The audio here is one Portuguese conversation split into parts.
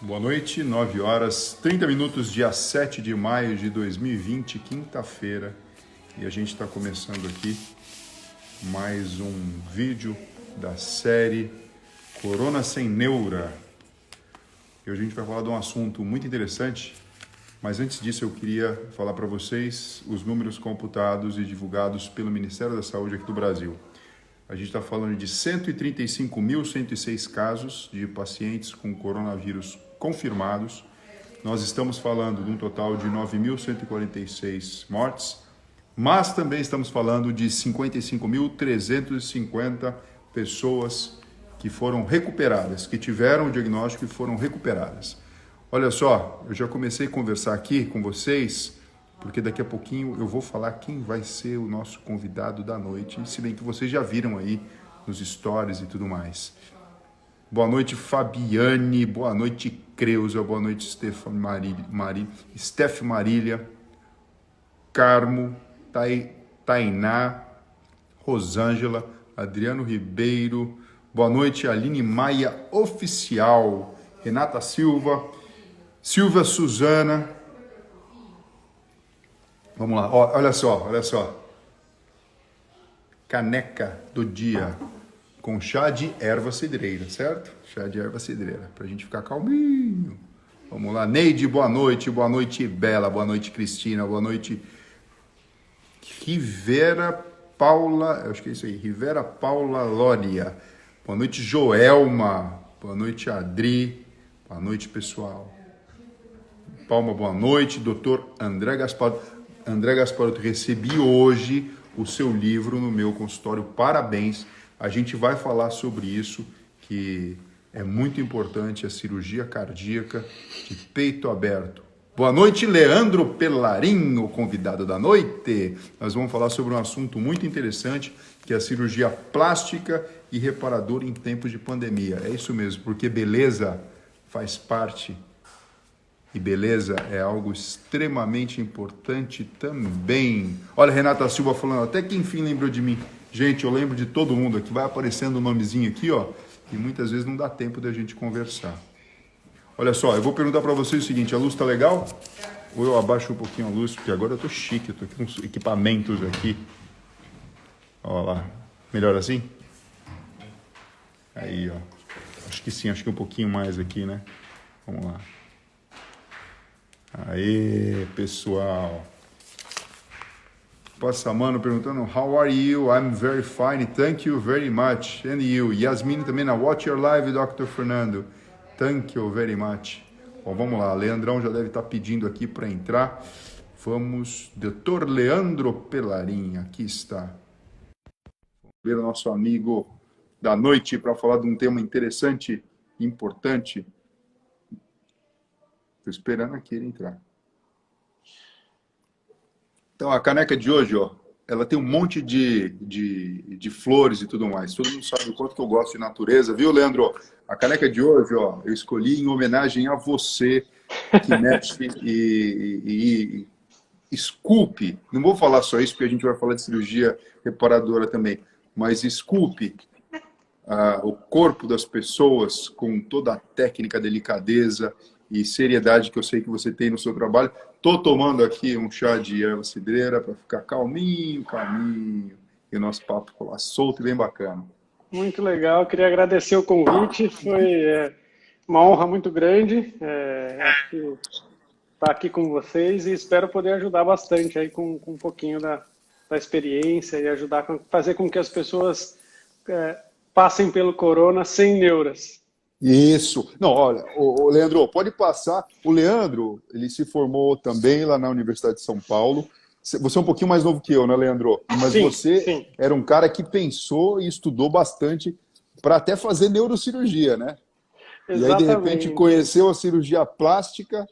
Boa noite, 9 horas, 30 minutos, dia 7 de maio de 2020, quinta-feira. E a gente está começando aqui mais um vídeo da série Corona Sem Neura. E hoje a gente vai falar de um assunto muito interessante, mas antes disso eu queria falar para vocês os números computados e divulgados pelo Ministério da Saúde aqui do Brasil. A gente está falando de 135.106 casos de pacientes com coronavírus confirmados. Nós estamos falando de um total de 9.146 mortes, mas também estamos falando de 55.350 pessoas que foram recuperadas, que tiveram o diagnóstico e foram recuperadas. Olha só, eu já comecei a conversar aqui com vocês, porque daqui a pouquinho eu vou falar quem vai ser o nosso convidado da noite, se bem que vocês já viram aí nos stories e tudo mais. Boa noite, Fabiane, boa noite, Creuza, boa noite, Steph Marília, Carmo, Tainá, Rosângela, Adriano Ribeiro, boa noite, Aline Maia Oficial, Renata Silva, Silvia Suzana. Vamos lá, olha só. Caneca do dia com chá de erva cidreira, certo? Chá de erva cidreira, pra gente ficar calminho. Vamos lá, Neide, boa noite, Bela, boa noite, Cristina, boa noite, Rivera Paula, eu acho que é isso aí, Rivera Paula Lória, boa noite, Joelma, boa noite, Adri, boa noite, pessoal. Palma, boa noite, doutor André Gasparotto. André Gasparotto, recebi hoje o seu livro no meu consultório, parabéns. A gente vai falar sobre isso, que é muito importante, a cirurgia cardíaca de peito aberto. Boa noite, Leandro Pelarin, o convidado da noite. Nós vamos falar sobre um assunto muito interessante, que é a cirurgia plástica e reparadora em tempos de pandemia. É isso mesmo, porque beleza faz parte. E beleza é algo extremamente importante também. Olha, Renata Silva falando, até que enfim lembrou de mim. Gente, eu lembro de todo mundo aqui. Vai aparecendo o nomezinho aqui, ó. E muitas vezes não dá tempo da gente conversar. Olha só, eu vou perguntar para vocês o seguinte. A luz tá legal? Ou eu abaixo um pouquinho a luz? Porque agora eu tô chique. Eu tô aqui com uns equipamentos aqui. Olha lá. Melhor assim? Aí, ó. Acho que sim. Acho que um pouquinho mais aqui, né? Vamos lá. Aê, pessoal. Passamano perguntando, how are you? I'm very fine, thank you very much. And you? Yasmin também, watch your live, Dr. Fernando. Thank you very much. Bom, vamos lá, Leandrão já deve estar pedindo aqui para entrar. Vamos, Dr. Leandro Pelarin, aqui está. Vamos ver o nosso amigo da noite para falar de um tema interessante, importante. Estou esperando aqui ele entrar. Então, a caneca de hoje, ó, ela tem um monte de flores e tudo mais. Todo mundo sabe o quanto que eu gosto de natureza, viu, Leandro? A caneca de hoje, ó, eu escolhi em homenagem a você, que mexe e esculpe. Não vou falar só isso, porque a gente vai falar de cirurgia reparadora também, mas esculpe o corpo das pessoas com toda a técnica, delicadeza e seriedade que eu sei que você tem no seu trabalho. Estou tomando aqui um chá de erva cidreira para ficar calminho, e o nosso papo lá solto e bem bacana. Muito legal, queria agradecer o convite, foi uma honra muito grande estar aqui com vocês e espero poder ajudar bastante aí com um pouquinho da experiência e ajudar a fazer com que as pessoas passem pelo corona sem neuras. Isso. Não, olha, o Leandro, pode passar. O Leandro, ele se formou também lá na Universidade de São Paulo. Você é um pouquinho mais novo que eu, né, Leandro? Mas sim, você sim. Era um cara que pensou e estudou bastante para até fazer neurocirurgia, né? Exatamente. E aí, de repente, conheceu a cirurgia plástica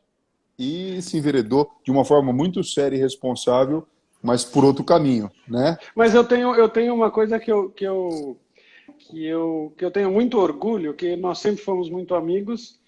e se enveredou de uma forma muito séria e responsável, mas por outro caminho, né? Mas eu tenho uma coisa que eu tenho muito orgulho, que nós sempre fomos muito amigos,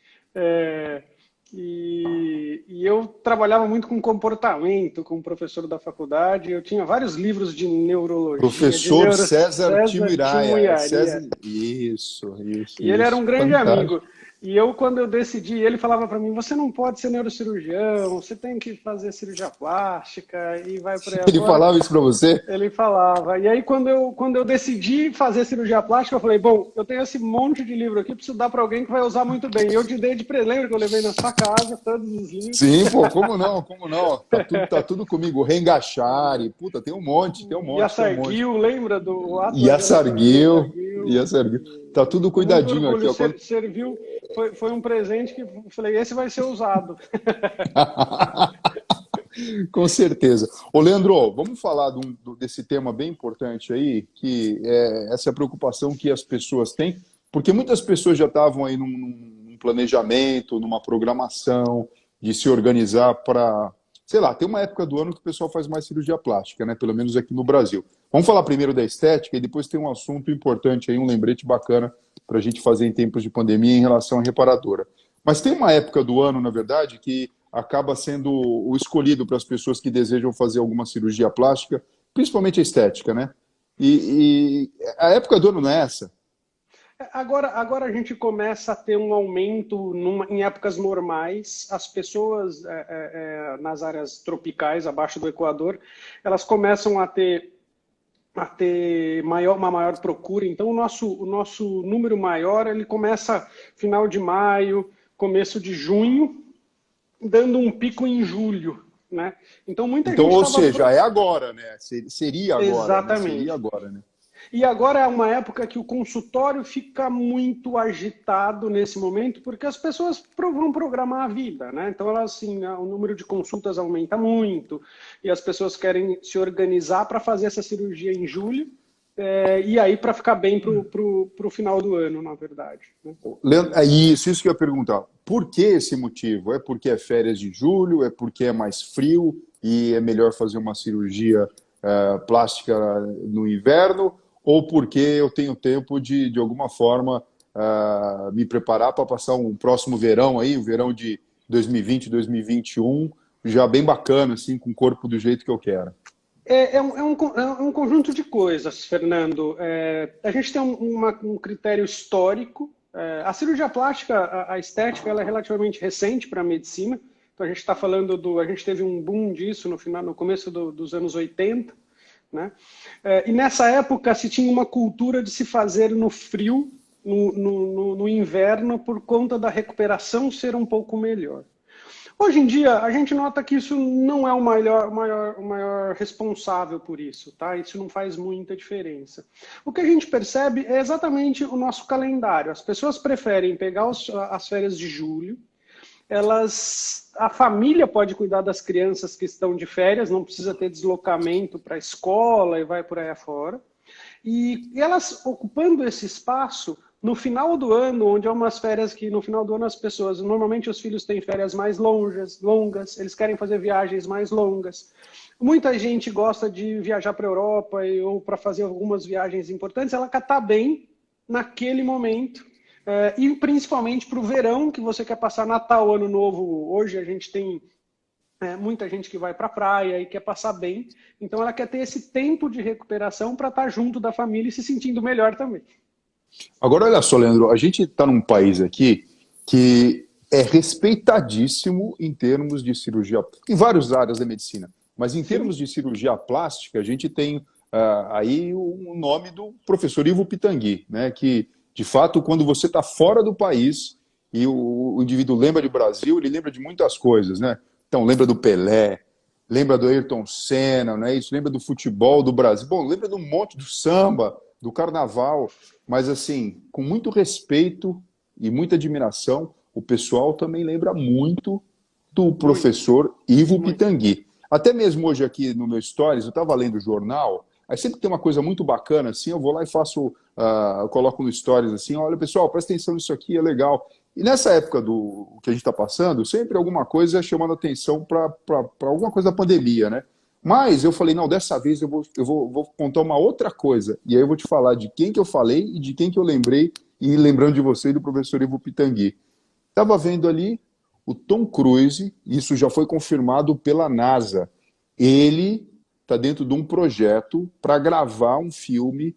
E eu trabalhava muito com comportamento, com o professor da faculdade. Eu tinha vários livros de neurologia, Professor César César Timiraia. Timoiaria. César... Isso, E ele era um grande amigo. fantástico. E eu, quando eu decidi, ele falava para mim: você não pode ser neurocirurgião, você tem que fazer cirurgia plástica e vai por aí Ele afora. falava isso para você? Ele falava. E aí, quando eu decidi fazer cirurgia plástica, eu falei: bom, eu tenho esse monte de livro aqui, preciso dar para alguém que vai usar muito bem. E eu te dei de presente, lembra que eu levei na sua casa todos os livros. Sim, pô, como não, como não? Tá tudo comigo. Rengachari, puta, tem um monte, tem um monte, tem um monte. Yassar lembra do E a Atlas Sarguil, e a Sarguil. Tá tudo Com muito cuidadinho aqui, orgulho, ó. serviu, foi um presente que eu falei: esse vai ser usado. Com certeza. Ô, Leandro, vamos falar desse tema bem importante aí, que é essa preocupação que as pessoas têm, porque muitas pessoas já estavam aí num planejamento, numa programação de se organizar para, sei lá, tem uma época do ano que o pessoal faz mais cirurgia plástica, né? Pelo menos aqui no Brasil. Vamos falar primeiro da estética e depois tem um assunto importante aí, um lembrete bacana para a gente fazer em tempos de pandemia em relação à reparadora. Mas tem uma época do ano, na verdade, que acaba sendo o escolhido para as pessoas que desejam fazer alguma cirurgia plástica, principalmente a estética, né? E a época do ano não é essa? Agora a gente começa a ter um aumento em épocas normais. As pessoas nas áreas tropicais, abaixo do Equador, elas começam a ter uma maior procura. Então, o nosso número maior ele começa final de maio, começo de junho, dando um pico em julho, né? Então, muita gente Ou estava... seja, é agora, né? Seria agora, Exatamente. né? Seria agora, né? E agora é uma época que o consultório fica muito agitado nesse momento, porque as pessoas vão programar a vida, né? Então, assim, o número de consultas aumenta muito, e as pessoas querem se organizar para fazer essa cirurgia em julho, e aí para ficar bem para o final do ano, na verdade. Né? Leandro, é isso que eu ia perguntar. Por que esse motivo? É porque é férias de julho? É porque é mais frio e é melhor fazer uma cirurgia plástica no inverno? Ou porque eu tenho tempo de alguma forma, me preparar para passar um próximo verão aí, o verão de 2020, 2021, já bem bacana, assim, com o corpo do jeito que eu quero? É um conjunto de coisas, Fernando. A gente tem um critério histórico. A cirurgia plástica, a estética, ela é relativamente recente para a medicina. Então a gente está falando a gente teve um boom disso no começo dos anos 80, né? E nessa época se tinha uma cultura de se fazer no frio, no inverno, por conta da recuperação ser um pouco melhor. Hoje em dia, a gente nota que isso não é o maior responsável por isso, tá? Isso não faz muita diferença. O que a gente percebe é exatamente o nosso calendário. As pessoas preferem pegar as férias de julho, a família pode cuidar das crianças que estão de férias, não precisa ter deslocamento para a escola e vai por aí afora. E elas ocupando esse espaço, no final do ano, onde é umas férias que no final do ano as pessoas, normalmente os filhos têm férias mais longas, eles querem fazer viagens mais longas. Muita gente gosta de viajar para a Europa ou para fazer algumas viagens importantes, ela quer estar bem naquele momento. E principalmente para o verão, que você quer passar Natal, Ano Novo. Hoje a gente tem muita gente que vai para a praia e quer passar bem. Então ela quer ter esse tempo de recuperação para estar junto da família e se sentindo melhor também. Agora, olha só, Leandro, a gente está num país aqui que é respeitadíssimo em termos de cirurgia, em várias áreas da medicina, mas em termos de cirurgia plástica, a gente tem aí o nome do professor Ivo Pitangui, né, que, de fato, quando você está fora do país e o indivíduo lembra de Brasil, ele lembra de muitas coisas, né? Então, lembra do Pelé, lembra do Ayrton Senna, né? Isso, lembra do futebol do Brasil, bom, lembra do monte do samba, do carnaval, mas assim, com muito respeito e muita admiração, o pessoal também lembra muito do professor Ivo Pitangui. Até mesmo hoje aqui no meu Stories, eu estava lendo o jornal, aí sempre tem uma coisa muito bacana, assim, eu vou lá e faço, eu coloco no Stories assim, olha pessoal, presta atenção nisso aqui, é legal. E nessa época do que a gente está passando, sempre alguma coisa chamando atenção para alguma coisa da pandemia, né? Mas eu falei, não, dessa vez eu vou contar uma outra coisa. E aí eu vou te falar de quem que eu falei e de quem que eu lembrei, e lembrando de você e do professor Ivo Pitangui. Estava vendo ali o Tom Cruise, isso já foi confirmado pela NASA, ele está dentro de um projeto para gravar um filme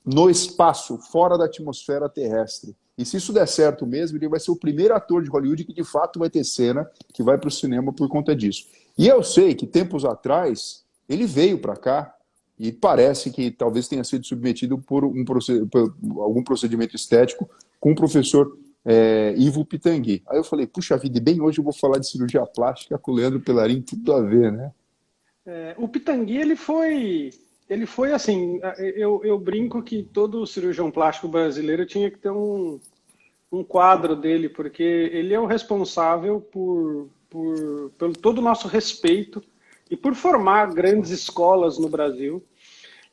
no espaço, fora da atmosfera terrestre. E se isso der certo mesmo, ele vai ser o primeiro ator de Hollywood que de fato vai ter cena, que vai para o cinema por conta disso. E eu sei que tempos atrás ele veio para cá e parece que talvez tenha sido submetido por algum procedimento estético com o professor Ivo Pitangui. Aí eu falei, puxa vida, e bem hoje eu vou falar de cirurgia plástica com o Leandro Pellarin, tudo a ver, né? O Pitangui, ele foi assim, eu brinco que todo cirurgião plástico brasileiro tinha que ter um quadro dele, porque ele é o responsável pelo todo o nosso respeito e por formar grandes escolas no Brasil.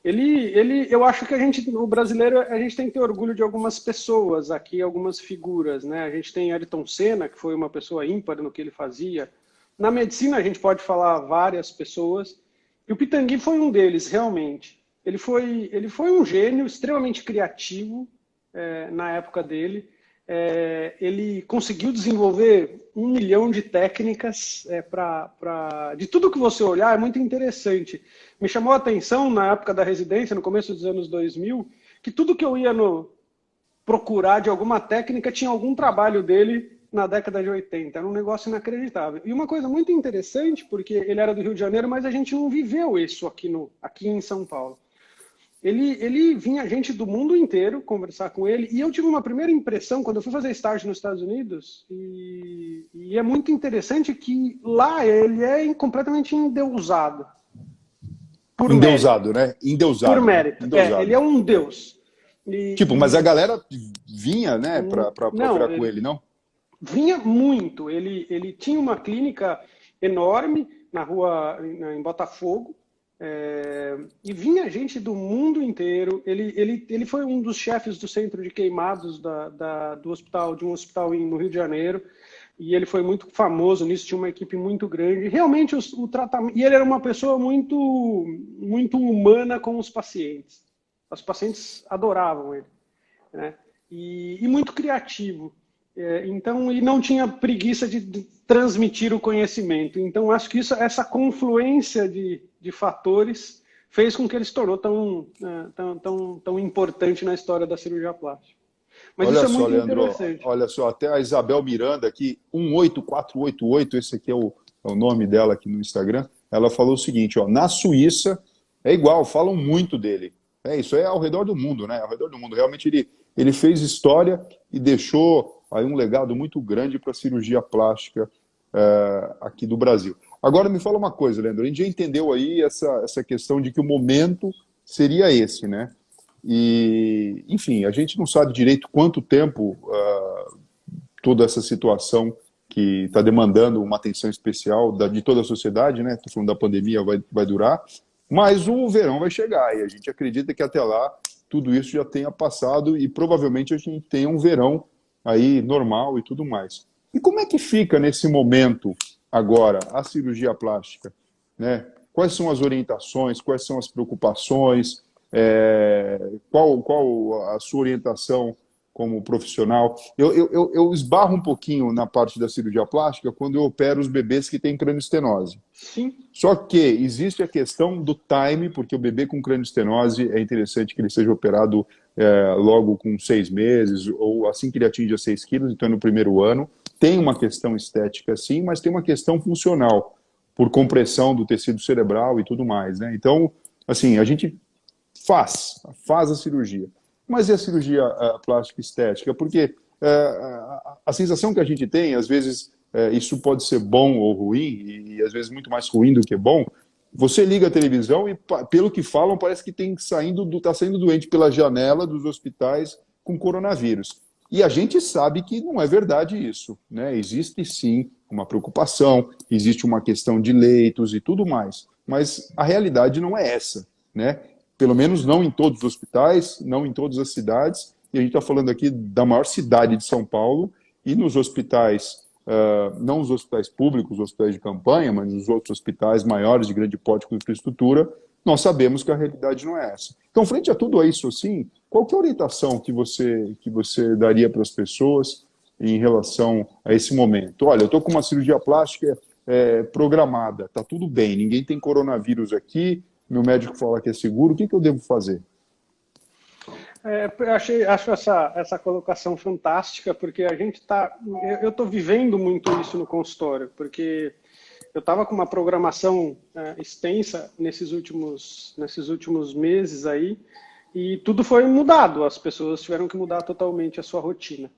Eu acho que o brasileiro, a gente tem que ter orgulho de algumas pessoas aqui, algumas figuras, né? A gente tem Ayrton Senna, que foi uma pessoa ímpar no que ele fazia. Na medicina, a gente pode falar várias pessoas, e o Pitangui foi um deles, realmente. Ele foi um gênio extremamente criativo na época dele. Ele conseguiu desenvolver 1 milhão de técnicas de tudo que você olhar, é muito interessante. Me chamou a atenção na época da residência, no começo dos anos 2000, que tudo que eu ia procurar de alguma técnica tinha algum trabalho dele na década de 80. Era um negócio inacreditável. E uma coisa muito interessante, porque ele era do Rio de Janeiro, mas a gente não viveu isso aqui em São Paulo. Ele vinha gente do mundo inteiro conversar com ele, e eu tive uma primeira impressão quando eu fui fazer estágio nos Estados Unidos, e é muito interessante que lá ele é completamente endeusado. Endeusado, né? Endeusado. Por mérito. Endeusado. Ele é um deus. Mas a galera vinha, né, para operar com ele, não? Vinha muito. Ele tinha uma clínica enorme na rua, em Botafogo, e vinha gente do mundo inteiro. Ele foi um dos chefes do centro de queimados do hospital, de um hospital no Rio de Janeiro, e ele foi muito famoso nisso, tinha uma equipe muito grande. Realmente o tratamento, e ele era uma pessoa muito, muito humana com os pacientes. Os pacientes adoravam ele, né? E muito criativo. Então, e não tinha preguiça de transmitir o conhecimento. Então, acho que essa confluência de fatores fez com que ele se tornou tão importante na história da cirurgia plástica. Mas olha isso é só, muito Leandro, interessante. olha só, até a Isabel Miranda aqui, 18488, esse aqui é o nome dela aqui no Instagram, ela falou o seguinte, ó, na Suíça é igual, falam muito dele. Isso é ao redor do mundo, né? Ao redor do mundo. Realmente ele fez história e deixou aí um legado muito grande para a cirurgia plástica aqui do Brasil. Agora me fala uma coisa, Leandro, a gente já entendeu aí essa questão de que o momento seria esse, né? E, enfim, a gente não sabe direito quanto tempo toda essa situação que está demandando uma atenção especial de toda a sociedade, né? Estou falando da pandemia, vai durar, mas o verão vai chegar e a gente acredita que até lá tudo isso já tenha passado e provavelmente a gente tenha um verão aí normal e tudo mais. E como é que fica nesse momento agora a cirurgia plástica, né? Quais são as orientações, quais são as preocupações, qual a sua orientação como profissional? Eu esbarro um pouquinho na parte da cirurgia plástica quando eu opero os bebês que têm crânioestenose. Sim. Só que existe a questão do time, porque o bebê com crânioestenose é interessante que ele seja operado logo com 6 meses, ou assim que ele atinja 6 quilos, então no primeiro ano. Tem uma questão estética, sim, mas tem uma questão funcional, por compressão do tecido cerebral e tudo mais, né? Então, assim, a gente faz a cirurgia. Mas e a cirurgia plástica estética? Porque a sensação que a gente tem, às vezes, isso pode ser bom ou ruim, e às vezes muito mais ruim do que bom. Você liga a televisão e, pelo que falam, parece que está saindo doente pela janela dos hospitais com coronavírus. E a gente sabe que não é verdade isso, né? Existe sim uma preocupação, existe uma questão de leitos e tudo mais, mas a realidade não é essa, né? Pelo menos não em todos os hospitais, não em todas as cidades, e a gente está falando aqui da maior cidade de São Paulo, e nos hospitais, não os hospitais públicos, os hospitais de campanha, mas os outros hospitais maiores de grande porte com infraestrutura, nós sabemos que a realidade não é essa. Então, frente a tudo isso, assim, qual que é a orientação que você daria para as pessoas em relação a esse momento? Olha, eu estou com uma cirurgia plástica programada, está tudo bem, ninguém tem coronavírus aqui, meu médico fala que é seguro, o que eu devo fazer? Acho essa colocação fantástica, porque a gente está. Eu estou vivendo muito isso no consultório, porque eu estava com uma programação extensa nesses últimos meses aí, e tudo foi mudado, as pessoas tiveram que mudar totalmente a sua rotina.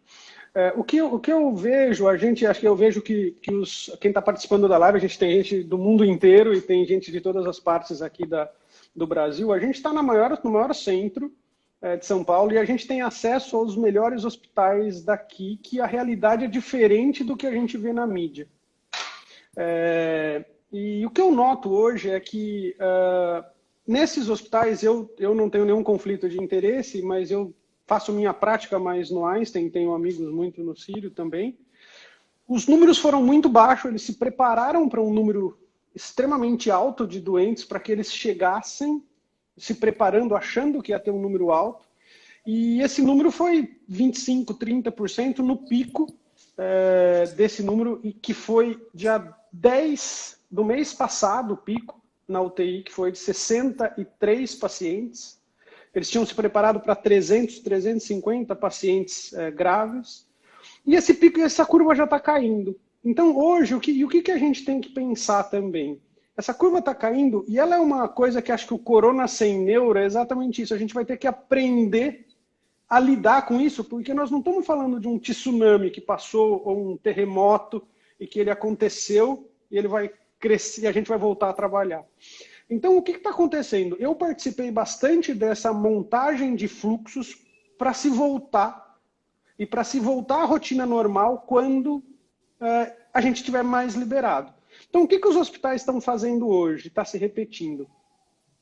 O que eu vejo, acho que eu vejo que quem está participando da live, a gente tem gente do mundo inteiro e tem gente de todas as partes aqui do Brasil, a gente está no maior centro de São Paulo, e a gente tem acesso aos melhores hospitais daqui, que a realidade é diferente do que a gente vê na mídia. E o que eu noto hoje é que nesses hospitais eu não tenho nenhum conflito de interesse, mas eu faço minha prática mais no Einstein, tenho amigos muito no Sírio também. Os números foram muito baixos, eles se prepararam para um número extremamente alto de doentes para que eles chegassem se preparando, achando que ia ter um número alto, e esse número foi 25%, 30% no pico desse número, e que foi dia 10 do mês passado, o pico na UTI, que foi de 63 pacientes. Eles tinham se preparado para 300, 350 pacientes graves, e esse pico, essa curva já está caindo. Então, hoje, o que a gente tem que pensar também? Essa curva está caindo, e ela é uma coisa que acho que o corona sem neuro é exatamente isso. A gente vai ter que aprender a lidar com isso, porque nós não estamos falando de um tsunami que passou, ou um terremoto, e que ele aconteceu, e ele vai crescer, e a gente vai voltar a trabalhar. Então, o que está acontecendo? Eu participei bastante dessa montagem de fluxos para se voltar, e para se voltar à rotina normal quando a gente estiver mais liberado. Então, o que os hospitais estão fazendo hoje? Está se repetindo.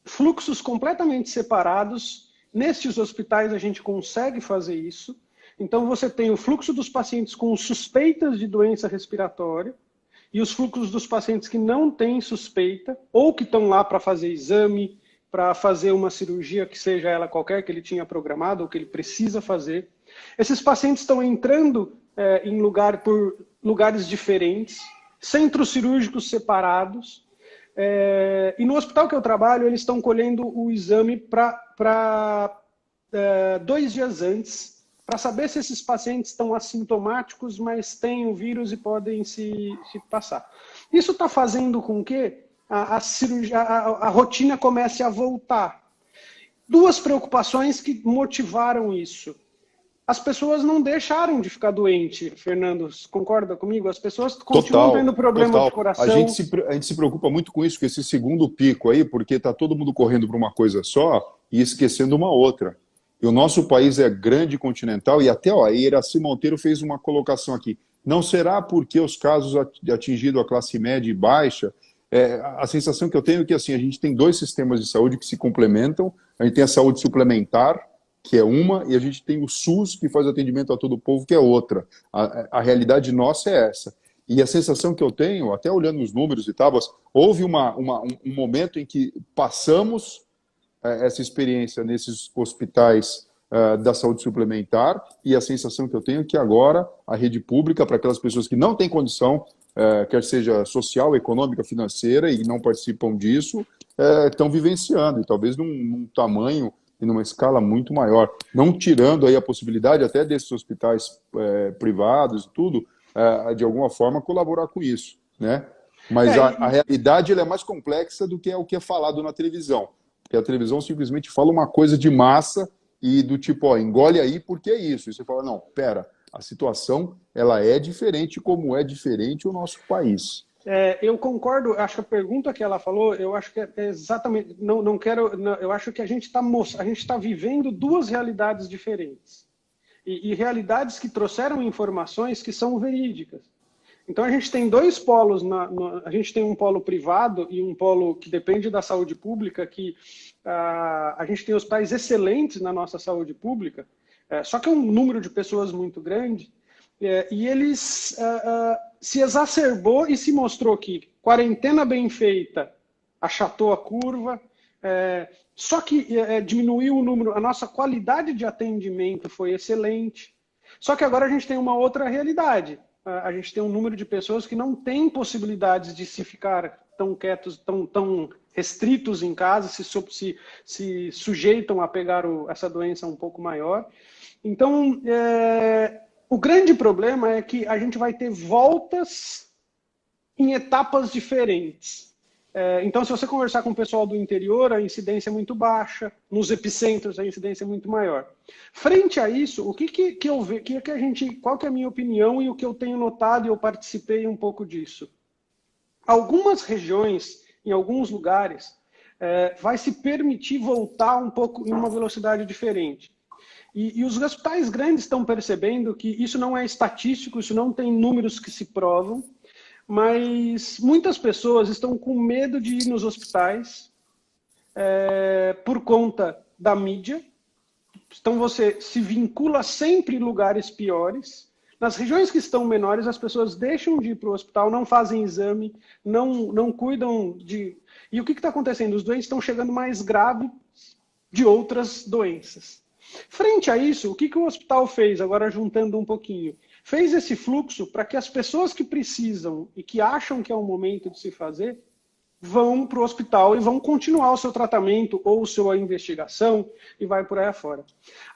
Fluxos completamente separados. Nestes hospitais, a gente consegue fazer isso. Então, você tem o fluxo dos pacientes com suspeitas de doença respiratória e os fluxos dos pacientes que não têm suspeita ou que estão lá para fazer exame, para fazer uma cirurgia, que seja ela qualquer que ele tinha programado ou que ele precisa fazer. Esses pacientes estão entrando por lugares diferentes, centros cirúrgicos separados, e no hospital que eu trabalho, eles estão colhendo o exame para 2 dias antes, para saber se esses pacientes estão assintomáticos, mas têm o vírus e podem se passar. Isso está fazendo com que a rotina comece a voltar. 2 preocupações que motivaram isso. As pessoas não deixaram de ficar doentes, Fernando, concorda comigo? As pessoas continuam tendo problema de coração. A gente se preocupa muito com isso, com esse segundo pico aí, porque está todo mundo correndo para uma coisa só e esquecendo uma outra. E o nosso país é grande e continental, e até a Iraci Monteiro fez uma colocação aqui. Não será porque os casos atingidos a classe média e baixa, a sensação que eu tenho é que assim, a gente tem 2 sistemas de saúde que se complementam, a gente tem a saúde suplementar, que é uma, e a gente tem o SUS, que faz atendimento a todo o povo, que é outra. A realidade nossa é essa. E a sensação que eu tenho, até olhando os números e tábuas, houve um momento em que passamos essa experiência nesses hospitais da saúde suplementar, e a sensação que eu tenho é que agora a rede pública, para aquelas pessoas que não têm condição, quer seja social, econômica, financeira, e não participam disso, estão vivenciando, e talvez num tamanho e numa escala muito maior, não tirando aí a possibilidade até desses hospitais privados e tudo, de alguma forma colaborar com isso, né? Mas a realidade ela é mais complexa do que o que é falado na televisão, porque a televisão simplesmente fala uma coisa de massa e do tipo, ó, engole aí porque é isso, e você fala, não, pera, a situação ela é diferente como é diferente o nosso país. Eu concordo, acho que a pergunta que ela falou, eu acho que é exatamente, eu acho que a gente está vivendo 2 realidades diferentes. E realidades que trouxeram informações que são verídicas. Então a gente tem 2 polos, a gente tem um polo privado e um polo que depende da saúde pública, que a gente tem hospitais excelentes na nossa saúde pública, só que é um número de pessoas muito grande, e eles se exacerbou e se mostrou que quarentena bem feita achatou a curva, só que diminuiu o número, a nossa qualidade de atendimento foi excelente. Só que agora a gente tem uma outra realidade. A gente tem um número de pessoas que não tem possibilidades de se ficar tão quietos, tão restritos em casa, se sujeitam a pegar essa doença um pouco maior. Então, o grande problema é que a gente vai ter voltas em etapas diferentes. Então, se você conversar com o pessoal do interior, a incidência é muito baixa, nos epicentros a incidência é muito maior. Frente a isso, qual que é a minha opinião e o que eu tenho notado, e eu participei um pouco disso. Algumas regiões, em alguns lugares, vai se permitir voltar um pouco em uma velocidade diferente. E os hospitais grandes estão percebendo que isso não é estatístico, isso não tem números que se provam, mas muitas pessoas estão com medo de ir nos hospitais por conta da mídia. Então você se vincula sempre em lugares piores. Nas regiões que estão menores, as pessoas deixam de ir para o hospital, não fazem exame, não cuidam de... E o que está acontecendo? Os doentes estão chegando mais graves de outras doenças. Frente a isso, o que o hospital fez, agora juntando um pouquinho? Fez esse fluxo para que as pessoas que precisam e que acham que é o momento de se fazer, vão para o hospital e vão continuar o seu tratamento ou sua investigação e vai por aí afora.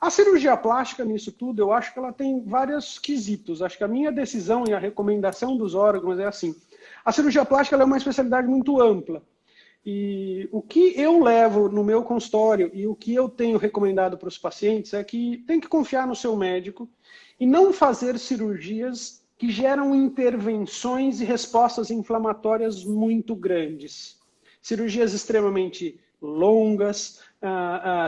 A cirurgia plástica nisso tudo, eu acho que ela tem vários quesitos. Acho que a minha decisão e a recomendação dos órgãos é assim. A cirurgia plástica ela é uma especialidade muito ampla. E o que eu levo no meu consultório e o que eu tenho recomendado para os pacientes é que tem que confiar no seu médico e não fazer cirurgias que geram intervenções e respostas inflamatórias muito grandes. Cirurgias extremamente longas,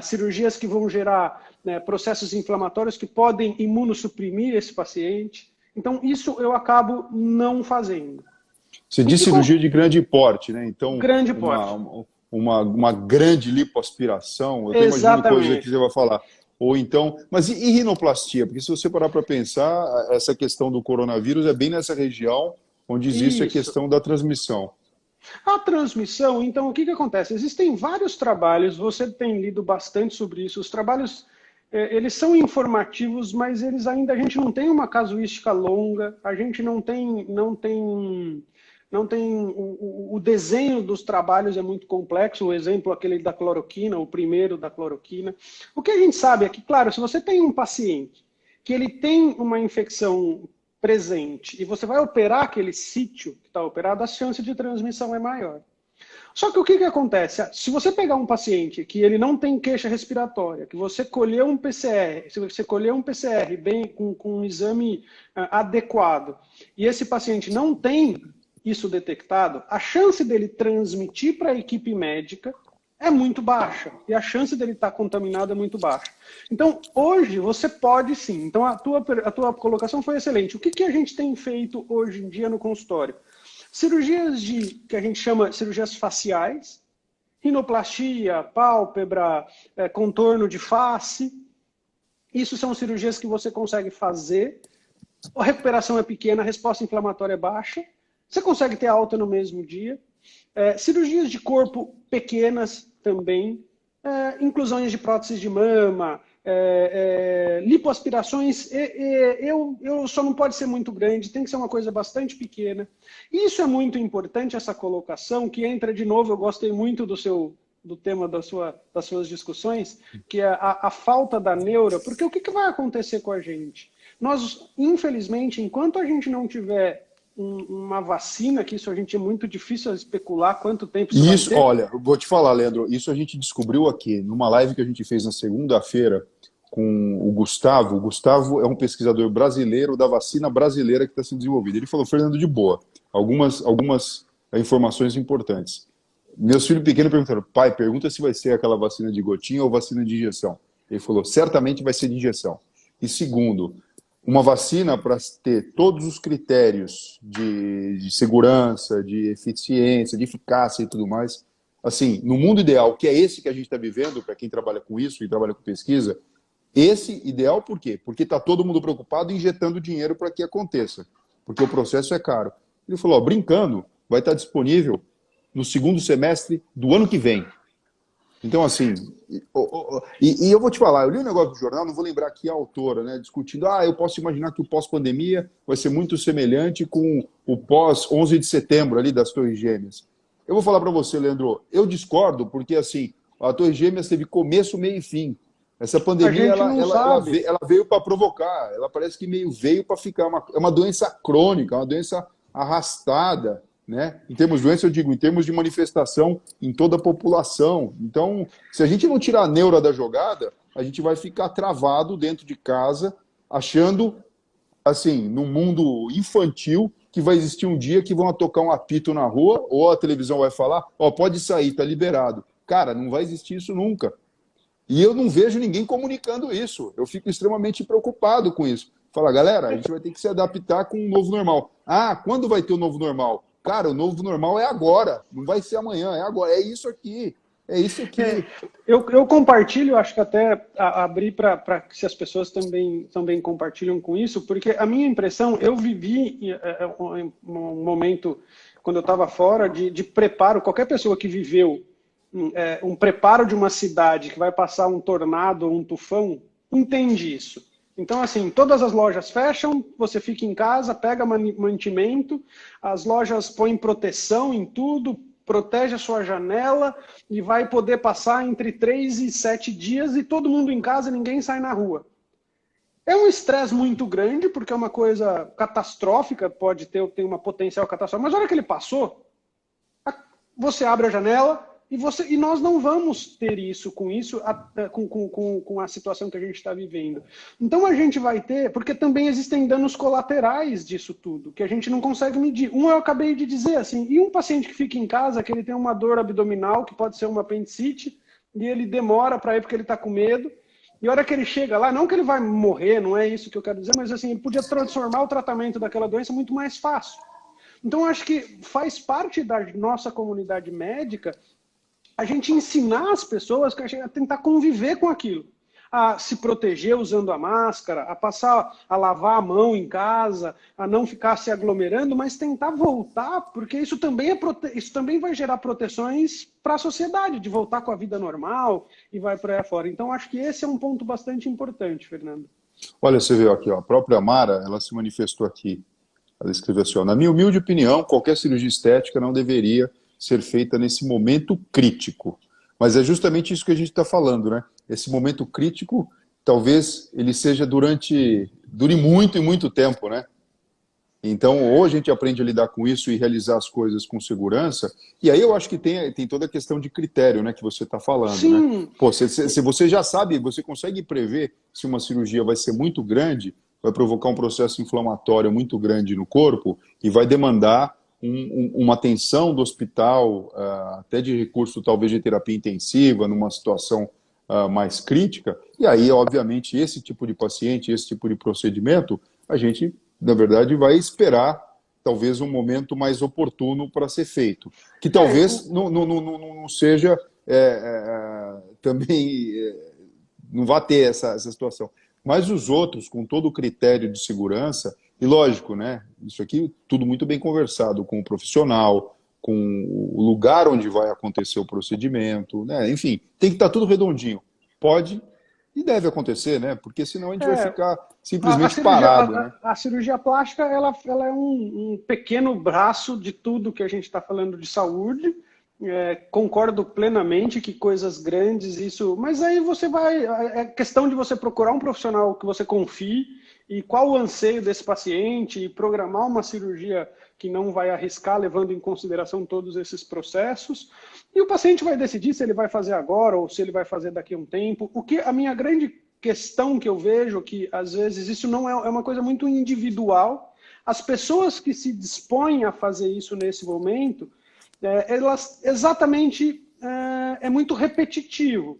cirurgias que vão gerar processos inflamatórios que podem imunossuprimir esse paciente. Então, isso eu acabo não fazendo. Você diz cirurgia de grande porte, né? Então, grande porte. Uma grande lipoaspiração, eu até imagino coisa que você vai falar. Ou então, mas e rinoplastia? Porque se você parar para pensar, essa questão do coronavírus é bem nessa região onde existe a questão da transmissão. A transmissão, então, o que acontece? Existem vários trabalhos, você tem lido bastante sobre isso, os trabalhos, eles são informativos, mas a gente não tem uma casuística longa, a gente não tem o desenho dos trabalhos é muito complexo, o exemplo aquele da cloroquina, o primeiro da cloroquina. O que a gente sabe é que, claro, se você tem um paciente que ele tem uma infecção presente e você vai operar aquele sítio que está operado, a chance de transmissão é maior. Só que o que acontece? Se você pegar um paciente que ele não tem queixa respiratória, que você colheu um PCR, se você colheu um PCR bem com um exame adequado, e esse paciente não tem isso detectado, a chance dele transmitir para a equipe médica é muito baixa. E a chance dele estar contaminado é muito baixa. Então, hoje, você pode sim. Então, a tua colocação foi excelente. O que a gente tem feito hoje em dia no consultório? Cirurgias que a gente chama de cirurgias faciais, rinoplastia, pálpebra, contorno de face. Isso são cirurgias que você consegue fazer. A recuperação é pequena, a resposta inflamatória é baixa. Você consegue ter alta no mesmo dia. Cirurgias de corpo pequenas também. Inclusões de próteses de mama. Lipoaspirações. Eu só não pode ser muito grande, tem que ser uma coisa bastante pequena. E isso é muito importante, essa colocação, que entra de novo, eu gostei muito do tema das suas discussões, que é a falta da neura. Porque o que vai acontecer com a gente? Nós, infelizmente, enquanto a gente não tiver uma vacina, que isso a gente é muito difícil especular quanto tempo isso vai ter. Olha, vou te falar, Leandro, isso a gente descobriu aqui, numa live que a gente fez na segunda-feira com o Gustavo. O Gustavo é um pesquisador brasileiro da vacina brasileira que está sendo desenvolvida. Ele falou, Fernando, de boa, algumas informações importantes. Meus filhos pequenos perguntaram, pai, pergunta se vai ser aquela vacina de gotinha ou vacina de injeção. Ele falou, certamente vai ser de injeção. E segundo, uma vacina para ter todos os critérios de segurança, de eficiência, de eficácia e tudo mais, assim, no mundo ideal, que é esse que a gente está vivendo, para quem trabalha com isso e trabalha com pesquisa, esse ideal por quê? Porque está todo mundo preocupado injetando dinheiro para que aconteça, porque o processo é caro. Ele falou, brincando, vai estar disponível no segundo semestre do ano que vem. Então, assim, e eu vou te falar, eu li um negócio do jornal, não vou lembrar aqui a autora, né, discutindo, eu posso imaginar que o pós-pandemia vai ser muito semelhante com o pós-11 de setembro ali das Torres Gêmeas. Eu vou falar para você, Leandro, eu discordo, porque, assim, a Torres Gêmeas teve começo, meio e fim. Essa A pandemia, gente não sabe. ela veio para provocar, ela parece que meio veio para ficar. É uma doença crônica, uma doença arrastada, né? Em termos de doença, eu digo, em termos de manifestação em toda a população. Então, se a gente não tirar a neura da jogada, a gente vai ficar travado dentro de casa, achando, assim, num mundo infantil, que vai existir um dia que vão tocar um apito na rua, ou a televisão vai falar, pode sair, tá liberado. Cara, não vai existir isso nunca. E eu não vejo ninguém comunicando isso. Eu fico extremamente preocupado com isso. Fala, galera, a gente vai ter que se adaptar com o novo normal. Quando vai ter o novo normal? Cara, o novo normal é agora. Não vai ser amanhã, é agora. É isso aqui. É isso aqui. Eu compartilho, acho que até abrir para que se as pessoas também compartilham com isso, porque a minha impressão, eu vivi um momento, quando eu estava fora, de preparo. Qualquer pessoa que viveu um preparo de uma cidade que vai passar um tornado ou um tufão, entende isso. Então, assim, todas as lojas fecham, você fica em casa, pega mantimento, as lojas põem proteção em tudo, protege a sua janela e vai poder passar entre 3 e 7 dias e todo mundo em casa e ninguém sai na rua. É um estresse muito grande, porque é uma coisa catastrófica, pode ter uma potencial catastrófica, mas na hora que ele passou, você abre a janela, e nós não vamos ter isso com a situação que a gente está vivendo. Então a gente vai ter, porque também existem danos colaterais disso tudo, que a gente não consegue medir. Eu acabei de dizer, assim, e um paciente que fica em casa, que ele tem uma dor abdominal, que pode ser uma apendicite, e ele demora para ir porque ele está com medo, e a hora que ele chega lá, não que ele vai morrer, não é isso que eu quero dizer, mas assim, ele podia transformar o tratamento daquela doença muito mais fácil. Então acho que faz parte da nossa comunidade médica a gente ensinar as pessoas a tentar conviver com aquilo. A se proteger usando a máscara, a lavar a mão em casa, a não ficar se aglomerando, mas tentar voltar, porque isso também vai gerar proteções para a sociedade, de voltar com a vida normal e vai por aí fora. Então, acho que esse é um ponto bastante importante, Fernando. Olha, você viu aqui, a própria Mara, ela se manifestou aqui. Ela escreveu assim, na minha humilde opinião, qualquer cirurgia estética não deveria ser feita nesse momento crítico. Mas é justamente isso que a gente está falando, né? Esse momento crítico, talvez ele seja dure muito e muito tempo, né? Então, ou a gente aprende a lidar com isso e realizar as coisas com segurança, e aí eu acho que tem toda a questão de critério, né, que você está falando, Sim. né? Pô, se você já sabe, você consegue prever se uma cirurgia vai ser muito grande, vai provocar um processo inflamatório muito grande no corpo e vai demandar uma atenção do hospital, até de recurso talvez de terapia intensiva, numa situação mais crítica, e aí, obviamente, esse tipo de paciente, esse tipo de procedimento, a gente, na verdade, vai esperar talvez um momento mais oportuno para ser feito, que talvez não seja também, não vá ter essa situação. Mas os outros, com todo o critério de segurança, e lógico, né? Isso aqui tudo muito bem conversado com o profissional, com o lugar onde vai acontecer o procedimento, né? Enfim, tem que estar tudo redondinho. Pode e deve acontecer, né? Porque senão a gente vai ficar simplesmente parado, né? A cirurgia plástica ela é um pequeno braço de tudo que a gente está falando de saúde. Concordo plenamente que coisas grandes, isso. Mas aí você vai. É questão de você procurar um profissional que você confie e qual o anseio desse paciente e programar uma cirurgia que não vai arriscar, levando em consideração todos esses processos. E o paciente vai decidir se ele vai fazer agora ou se ele vai fazer daqui a um tempo. O que a minha grande questão que eu vejo que, às vezes, isso não é uma coisa muito individual. As pessoas que se dispõem a fazer isso nesse momento, elas exatamente é muito repetitivo.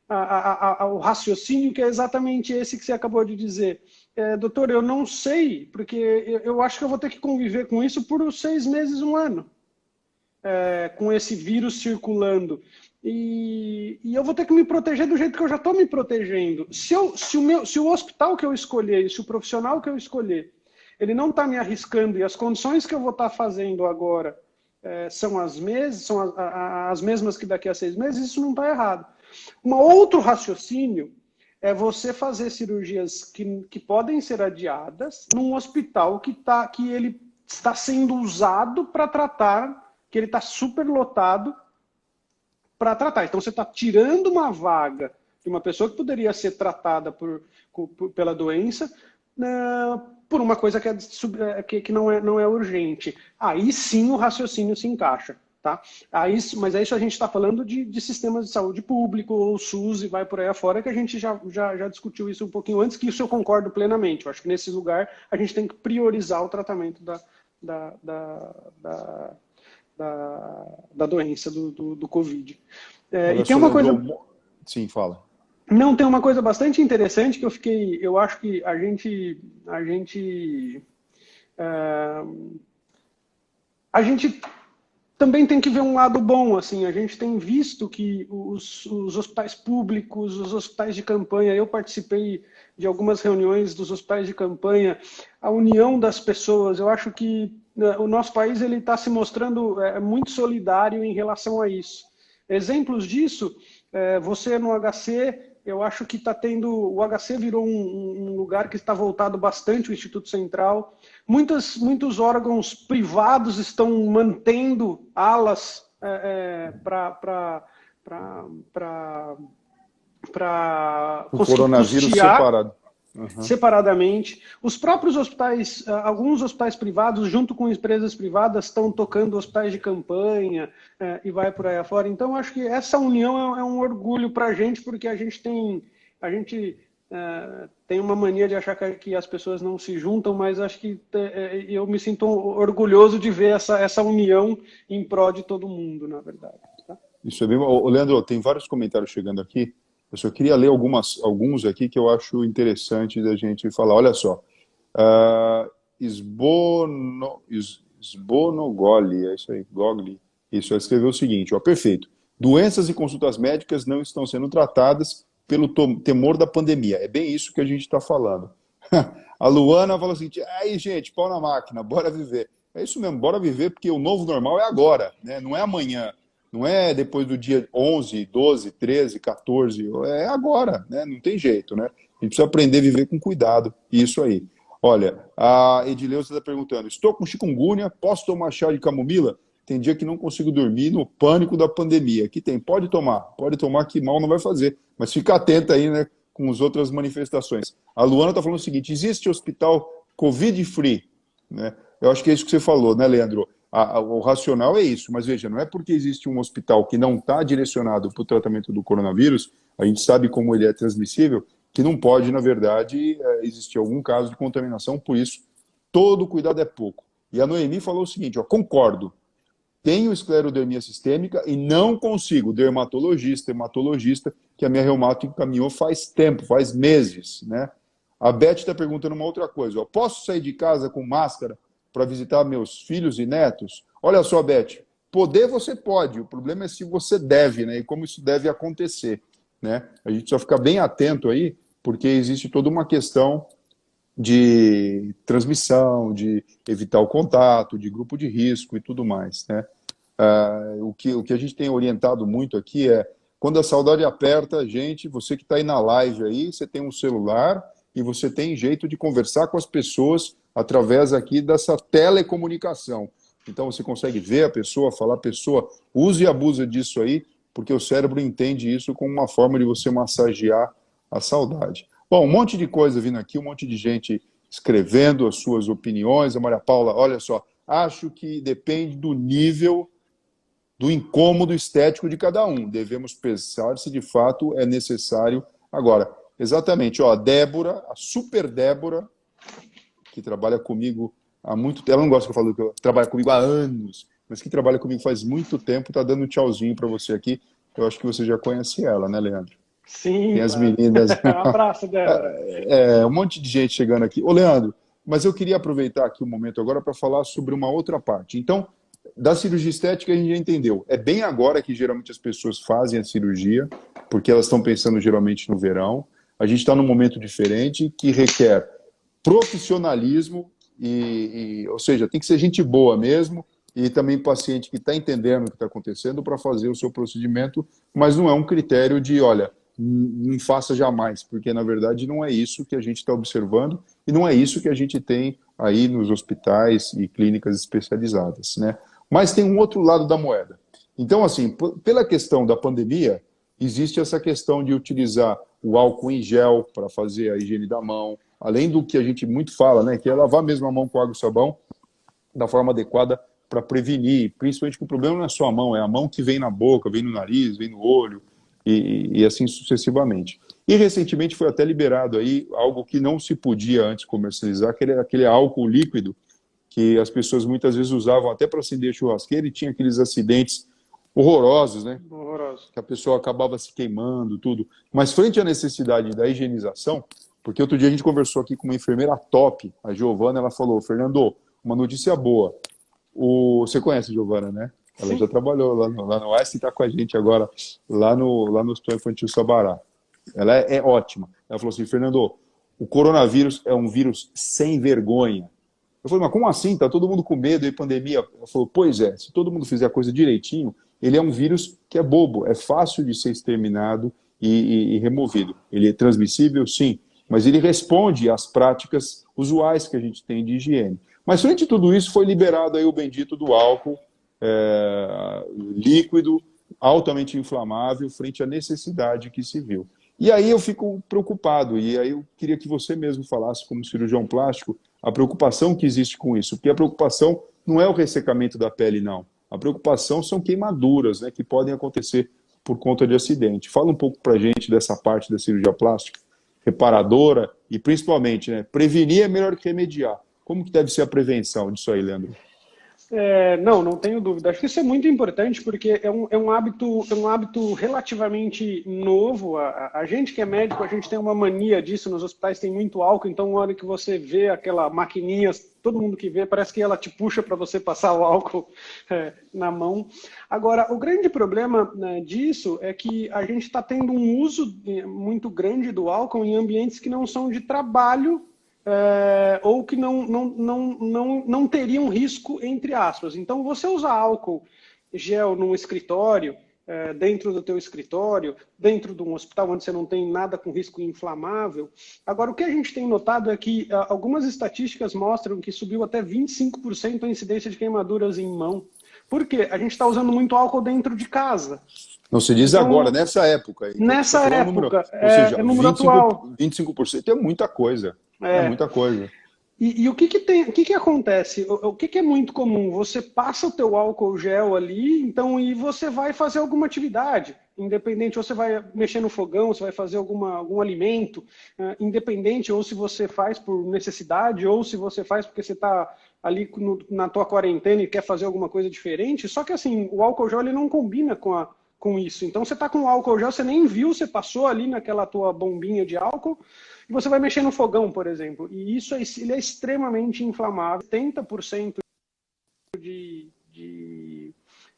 O raciocínio que é exatamente esse que você acabou de dizer. Doutor, eu não sei, porque eu acho que eu vou ter que conviver com isso por 6 meses, 1 ano, com esse vírus circulando. E eu vou ter que me proteger do jeito que eu já estou me protegendo. Se o hospital que eu escolher, se o profissional que eu escolher, ele não está me arriscando e as condições que eu vou estar fazendo agora são as mesmas que daqui a 6 meses, isso não está errado. Outro raciocínio é você fazer cirurgias que podem ser adiadas num hospital que ele está sendo usado para tratar, que ele está superlotado para tratar. Então você está tirando uma vaga de uma pessoa que poderia ser tratada pela doença, por uma coisa que não é urgente. Aí sim o raciocínio se encaixa. Tá? Mas isso a gente está falando de sistemas de saúde público, ou SUS e vai por aí afora, que a gente já discutiu isso um pouquinho antes, que isso eu concordo plenamente. Eu acho que nesse lugar a gente tem que priorizar o tratamento da doença do Covid. E tem uma coisa... Sim, fala. Não, tem uma coisa bastante interessante que eu acho que a gente também tem que ver um lado bom, assim, a gente tem visto que os hospitais públicos, os hospitais de campanha, eu participei de algumas reuniões dos hospitais de campanha, a união das pessoas, eu acho que o nosso país ele está se mostrando muito solidário em relação a isso. Exemplos disso, você no HC, eu acho que está tendo, o HC virou um lugar que está voltado bastante ao Instituto Central. Muitos órgãos privados estão mantendo alas para o coronavírus separado. Separadamente. Os próprios hospitais, alguns hospitais privados, junto com empresas privadas, estão tocando hospitais de campanha e vai por aí afora. Então, acho que essa união é um orgulho para a gente, porque a gente tem uma mania de achar que as pessoas não se juntam, mas acho que eu me sinto orgulhoso de ver essa união em prol de todo mundo, na verdade. Tá? Isso é bem... Leandro, tem vários comentários chegando aqui. Eu só queria ler alguns aqui que eu acho interessante da gente falar. Olha só. Sbonogoli, é isso aí, Gogli. Isso, ela escreveu o seguinte, perfeito. Doenças e consultas médicas não estão sendo tratadas pelo temor da pandemia. É bem isso que a gente está falando. A Luana falou assim, aí gente, pau na máquina, bora viver. É isso mesmo, bora viver, porque o novo normal é agora, né? Não é amanhã. Não é depois do dia 11, 12, 13, 14, é agora, né? Não tem jeito, né? A gente precisa aprender a viver com cuidado, isso aí. Olha, a Edileuza está perguntando, estou com chikungunya, posso tomar chá de camomila? Tem dia que não consigo dormir no pânico da pandemia. Aqui tem, pode tomar que mal não vai fazer, mas fica atenta aí, né, com as outras manifestações. A Luana está falando o seguinte, existe hospital Covid-free, né? Eu acho que é isso que você falou, né, Leandro? O racional é isso, mas veja, não é porque existe um hospital que não está direcionado para o tratamento do coronavírus, a gente sabe como ele é transmissível, que não pode, na verdade, existir algum caso de contaminação, por isso, todo cuidado é pouco. E a Noemi falou o seguinte, concordo, tenho esclerodermia sistêmica e não consigo, dermatologista, hematologista, que a minha reumato encaminhou faz tempo, faz meses, né? A Beth está perguntando uma outra coisa, posso sair de casa com máscara para visitar meus filhos e netos? Olha só, Beth, poder você pode, o problema é se você deve, né? E como isso deve acontecer, né? A gente só fica bem atento aí, porque existe toda uma questão de transmissão, de evitar o contato, de grupo de risco e tudo mais, né? O que a gente tem orientado muito aqui é, quando a saudade aperta, gente, você que está aí na live aí, você tem um celular e você tem jeito de conversar com as pessoas através aqui dessa telecomunicação. Então você consegue ver a pessoa, falar a pessoa, use e abusa disso aí, porque o cérebro entende isso como uma forma de você massagear a saudade. Bom, um monte de coisa vindo aqui, um monte de gente escrevendo as suas opiniões. A Maria Paula, olha só, acho que depende do nível do incômodo estético de cada um. Devemos pensar se de fato é necessário. Agora, exatamente, a Débora, a super Débora, que trabalha comigo há muito tempo, ela não gosta que eu falo que trabalha comigo há anos, mas que trabalha comigo faz muito tempo, está dando um tchauzinho para você aqui. Eu acho que você já conhece ela, né, Leandro? Sim, tem as meninas. Um abraço, Débora. Um monte de gente chegando aqui. Ô, Leandro, mas eu queria aproveitar aqui um momento agora para falar sobre uma outra parte. Então, da cirurgia estética a gente já entendeu. É bem agora que geralmente as pessoas fazem a cirurgia, porque elas estão pensando geralmente no verão. A gente está num momento diferente que requer profissionalismo, ou seja, tem que ser gente boa mesmo, e também paciente que está entendendo o que está acontecendo para fazer o seu procedimento, mas não é um critério de, olha, não faça jamais, porque na verdade não é isso que a gente está observando e não é isso que a gente tem aí nos hospitais e clínicas especializadas, né? Mas tem um outro lado da moeda. Então, assim, pela questão da pandemia, existe essa questão de utilizar o álcool em gel para fazer a higiene da mão, além do que a gente muito fala, né, que é lavar mesmo a mão com água e sabão da forma adequada para prevenir, principalmente que o problema não é só a mão, é a mão que vem na boca, vem no nariz, vem no olho, e assim sucessivamente. E recentemente foi até liberado aí algo que não se podia antes comercializar, aquele álcool líquido que as pessoas muitas vezes usavam até para acender churrasqueira e tinha aqueles acidentes horrorosos, né? Horroroso. Que a pessoa acabava se queimando, tudo. Mas frente à necessidade da higienização, porque outro dia a gente conversou aqui com uma enfermeira top, a Giovana, ela falou, Fernando, uma notícia boa. Você conhece a Giovana, né? Ela Sim. já trabalhou lá no Oeste e está com a gente agora lá no Hospital Infantil Sabará. Ela é ótima. Ela falou assim, Fernando, o coronavírus é um vírus sem vergonha. Eu falei, mas como assim? Está todo mundo com medo e pandemia? Ela falou, pois é, se todo mundo fizer a coisa direitinho, ele é um vírus que é bobo, é fácil de ser exterminado e removido. Ele é transmissível, sim, mas ele responde às práticas usuais que a gente tem de higiene. Mas frente a tudo isso, foi liberado aí o bendito do álcool líquido, altamente inflamável, frente à necessidade que se viu. E aí eu fico preocupado, e aí eu queria que você mesmo falasse, como cirurgião plástico, a preocupação que existe com isso, porque a preocupação não é o ressecamento da pele, não. A preocupação são queimaduras, né, que podem acontecer por conta de acidente. Fala um pouco para a gente dessa parte da cirurgia plástica, reparadora, e principalmente, né, prevenir é melhor que remediar. Como que deve ser a prevenção disso aí, Leandro? Não tenho dúvida. Acho que isso é muito importante porque é um hábito relativamente novo. A gente que é médico, a gente tem uma mania disso. Nos hospitais tem muito álcool, então na hora que você vê aquela maquininha, todo mundo que vê, parece que ela te puxa para você passar o álcool na mão. Agora, o grande problema, né, disso é que a gente está tendo um uso muito grande do álcool em ambientes que não são de trabalho, ou que não teriam risco, entre aspas. Então, você usar álcool gel num escritório, dentro do teu escritório, dentro de um hospital onde você não tem nada com risco inflamável. Agora, o que a gente tem notado é que algumas estatísticas mostram que subiu até 25% a incidência de queimaduras em mão. Por quê? A gente está usando muito álcool dentro de casa. Não se diz Então, agora, nessa época. Então, nessa época, ou seja, número atual. 25% é muita coisa. É muita coisa. E o que acontece? O que é muito comum? Você passa o teu álcool gel ali, então, e você vai fazer alguma atividade, independente, ou você vai mexer no fogão, você vai fazer algum alimento, independente, ou se você faz por necessidade, ou se você faz porque você está ali na tua quarentena e quer fazer alguma coisa diferente. Só que assim, o álcool gel ele não combina com isso. Então você está com o álcool gel, você nem viu, você passou ali naquela tua bombinha de álcool, e você vai mexer no fogão, por exemplo. E isso ele é extremamente inflamável. 70%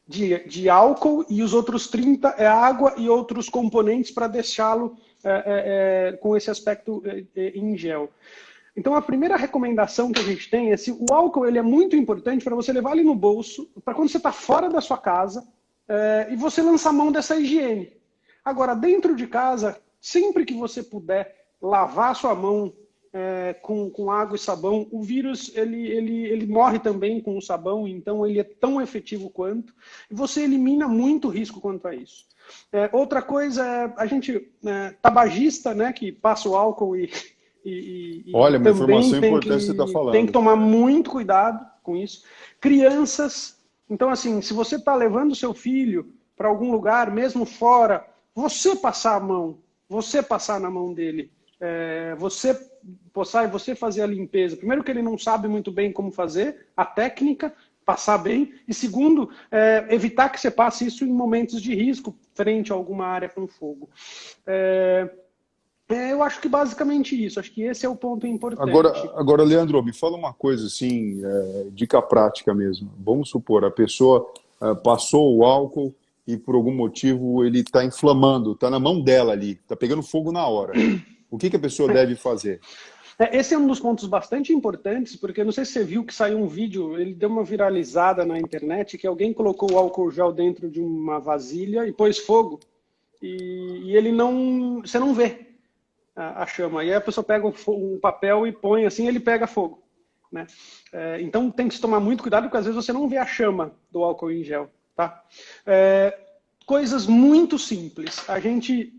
de álcool e os outros 30% é água e outros componentes para deixá-lo com esse aspecto em gel. Então, a primeira recomendação que a gente tem é se o álcool ele é muito importante para você levar ele no bolso, para quando você está fora da sua casa, e você lançar mão dessa higiene. Agora, dentro de casa, sempre que você puder lavar a sua mão com água e sabão, o vírus ele morre também com o sabão, então ele é tão efetivo quanto, e você elimina muito risco quanto a isso. Outra coisa é a gente, tabagista, né, que passa o álcool Olha, uma também informação importante que você está falando. tem que tomar muito cuidado com isso. Crianças, então assim, se você está levando seu filho para algum lugar, mesmo fora, você passar a mão, você passar na mão dele, você passar e você fazer a limpeza. Primeiro que ele não sabe muito bem como fazer, a técnica, passar bem. E segundo, evitar que você passe isso em momentos de risco, frente a alguma área com fogo. Eu acho que basicamente isso. Acho que esse é o ponto importante. Agora, Leandro, me fala uma coisa assim, dica prática mesmo. Vamos supor, a pessoa passou o álcool e por algum motivo ele está inflamando, está na mão dela ali, está pegando fogo na hora. O que a pessoa deve fazer? Esse é um dos pontos bastante importantes, porque não sei se você viu que saiu um vídeo, ele deu uma viralizada na internet, que alguém colocou o álcool gel dentro de uma vasilha e pôs fogo, e ele não, você não vê a chama. E aí a pessoa pega um papel e põe assim, ele pega fogo, né? Então tem que se tomar muito cuidado, porque às vezes você não vê a chama do álcool em gel, tá? Coisas muito simples. A gente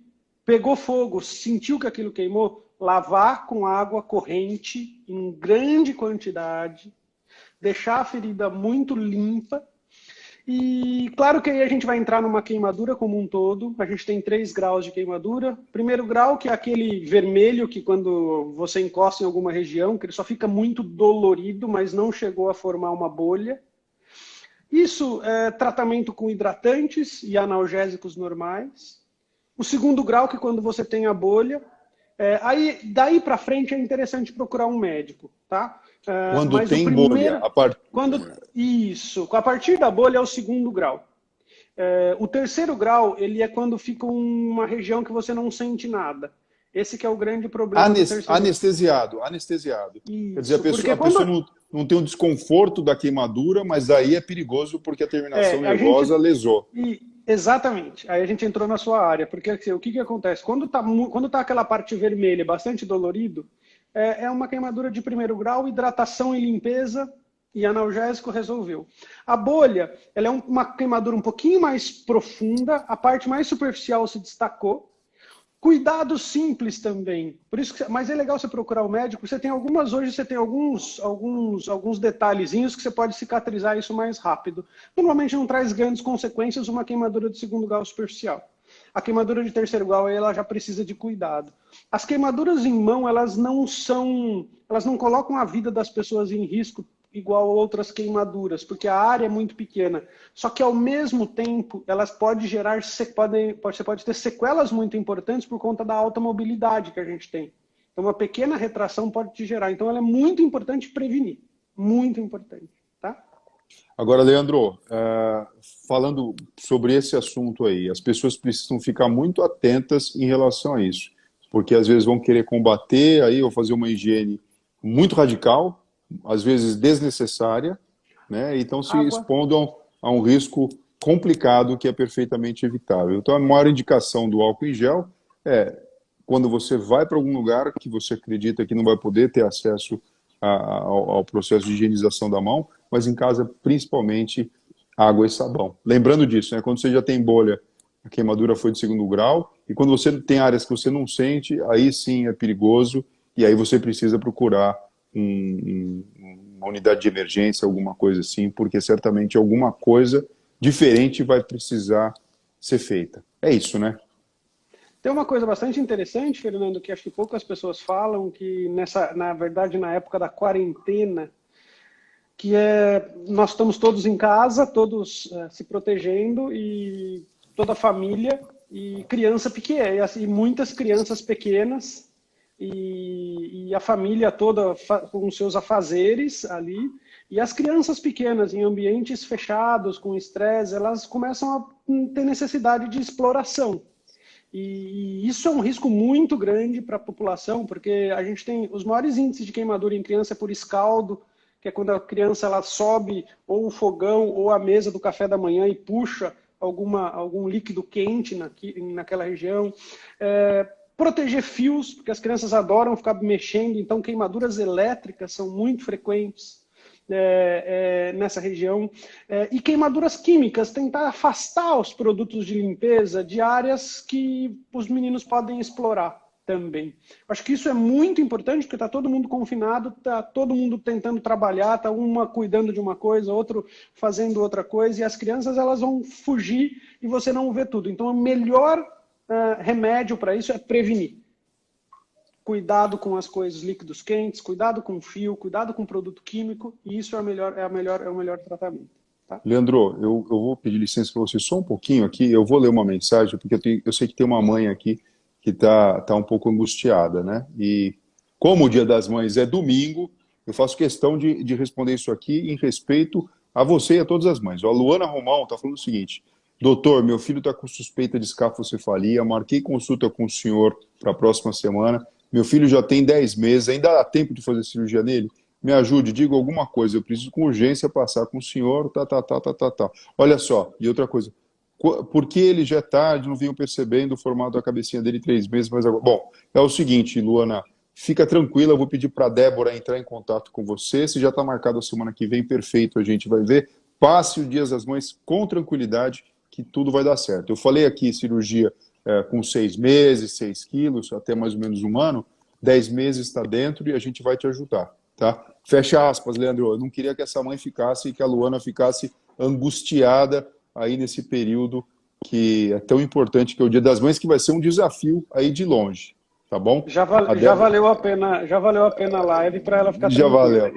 pegou fogo, sentiu que aquilo queimou, lavar com água corrente em grande quantidade, deixar a ferida muito limpa. E claro que aí a gente vai entrar numa queimadura como um todo. A gente tem 3 graus de queimadura. Primeiro grau, que é aquele vermelho que quando você encosta em alguma região, que ele só fica muito dolorido, mas não chegou a formar uma bolha. Isso é tratamento com hidratantes e analgésicos normais. O segundo grau, que quando você tem a bolha, aí daí para frente é interessante procurar um médico, tá? Quando Mas tem o primeiro, bolha, isso, a partir da bolha é o segundo grau. O terceiro grau, ele é quando fica uma região que você não sente nada. Esse que é o grande problema do terceiro. Anestesiado. Isso, Quer dizer, a pessoa não tem um desconforto da queimadura, mas aí é perigoso porque a terminação nervosa lesou. Exatamente. Aí a gente entrou na sua área, porque assim, o que acontece? Quando tá aquela parte vermelha bastante dolorido, é uma queimadura de primeiro grau, hidratação e limpeza e analgésico resolveu. A bolha, ela é uma queimadura um pouquinho mais profunda, a parte mais superficial se destacou. Cuidado simples também. Por isso mas é legal você procurar o médico. Hoje você tem alguns detalhezinhos que você pode cicatrizar isso mais rápido. Normalmente não traz grandes consequências uma queimadura de segundo grau superficial. A queimadura de terceiro grau ela já precisa de cuidado. As queimaduras em mão, elas não colocam a vida das pessoas em risco igual a outras queimaduras, porque a área é muito pequena. Só que, ao mesmo tempo, elas podem você pode ter sequelas muito importantes por conta da alta mobilidade que a gente tem. Então, uma pequena retração pode te gerar. Então, ela é muito importante prevenir. Muito importante, tá? Agora, Leandro, falando sobre esse assunto aí, as pessoas precisam ficar muito atentas em relação a isso, porque às vezes vão querer combater aí ou fazer uma higiene muito radical, às vezes desnecessária, né? E estão se expondo a um risco complicado que é perfeitamente evitável. Então, a maior indicação do álcool em gel é quando você vai para algum lugar que você acredita que não vai poder ter acesso ao processo de higienização da mão, mas em casa, principalmente, água e sabão. Lembrando disso, né? Quando você já tem bolha, a queimadura foi de segundo grau, e quando você tem áreas que você não sente, aí sim é perigoso, e aí você precisa procurar uma unidade de emergência, alguma coisa assim, porque certamente alguma coisa diferente vai precisar ser feita. É isso, né? Tem uma coisa bastante interessante, Fernando, que acho que poucas pessoas falam, que na verdade, na época da quarentena, que nós estamos todos em casa, todos se protegendo, e toda a família, e criança pequena, e muitas crianças pequenas, e a família toda com seus afazeres ali, e as crianças pequenas em ambientes fechados, com estresse, elas começam a ter necessidade de exploração. E isso é um risco muito grande para a população, porque a gente tem os maiores índices de queimadura em criança por escaldo, que é quando a criança ela sobe ou o fogão ou a mesa do café da manhã e puxa algum líquido quente naquela região. Proteger fios, porque as crianças adoram ficar mexendo, então queimaduras elétricas são muito frequentes nessa região. E queimaduras químicas, tentar afastar os produtos de limpeza de áreas que os meninos podem explorar também. Acho que isso é muito importante, porque está todo mundo confinado, está todo mundo tentando trabalhar, está uma cuidando de uma coisa, outro fazendo outra coisa, e as crianças elas vão fugir e você não vê tudo. Então, o melhor remédio para isso é prevenir. Cuidado com as coisas líquidos quentes, cuidado com fio, cuidado com produto químico, e isso é o melhor tratamento. Tá? Leandro, eu vou pedir licença para você só um pouquinho aqui, eu vou ler uma mensagem, porque eu sei que tem uma mãe aqui que tá um pouco angustiada, né? E como o Dia das Mães é domingo, eu faço questão de responder isso aqui em respeito a você e a todas as mães. A Luana Romão está falando o seguinte: doutor, meu filho está com suspeita de escafocefalia, marquei consulta com o senhor para a próxima semana, Meu filho já tem 10 meses, ainda dá tempo de fazer cirurgia nele? Me ajude, diga alguma coisa, eu preciso com urgência passar com o senhor, tá. Olha só, e outra coisa, por que ele já é tarde, não venho percebendo o formato da cabecinha dele 3 meses, mas agora... Bom, é o seguinte, Luana, fica tranquila, eu vou pedir para a Débora entrar em contato com você, se já está marcado a semana que vem, perfeito, a gente vai ver. Passe o Dia das Mães com tranquilidade, que tudo vai dar certo. Eu falei aqui cirurgia com 6 meses, 6 quilos, até mais ou menos um ano, 10 meses está dentro e a gente vai te ajudar, tá? Fecha aspas, Leandro, eu não queria que essa mãe ficasse e que a Luana ficasse angustiada aí nesse período que é tão importante, que é o Dia das Mães, que vai ser um desafio aí de longe, tá bom? Já valeu a pena a live para ela ficar Já tranquila.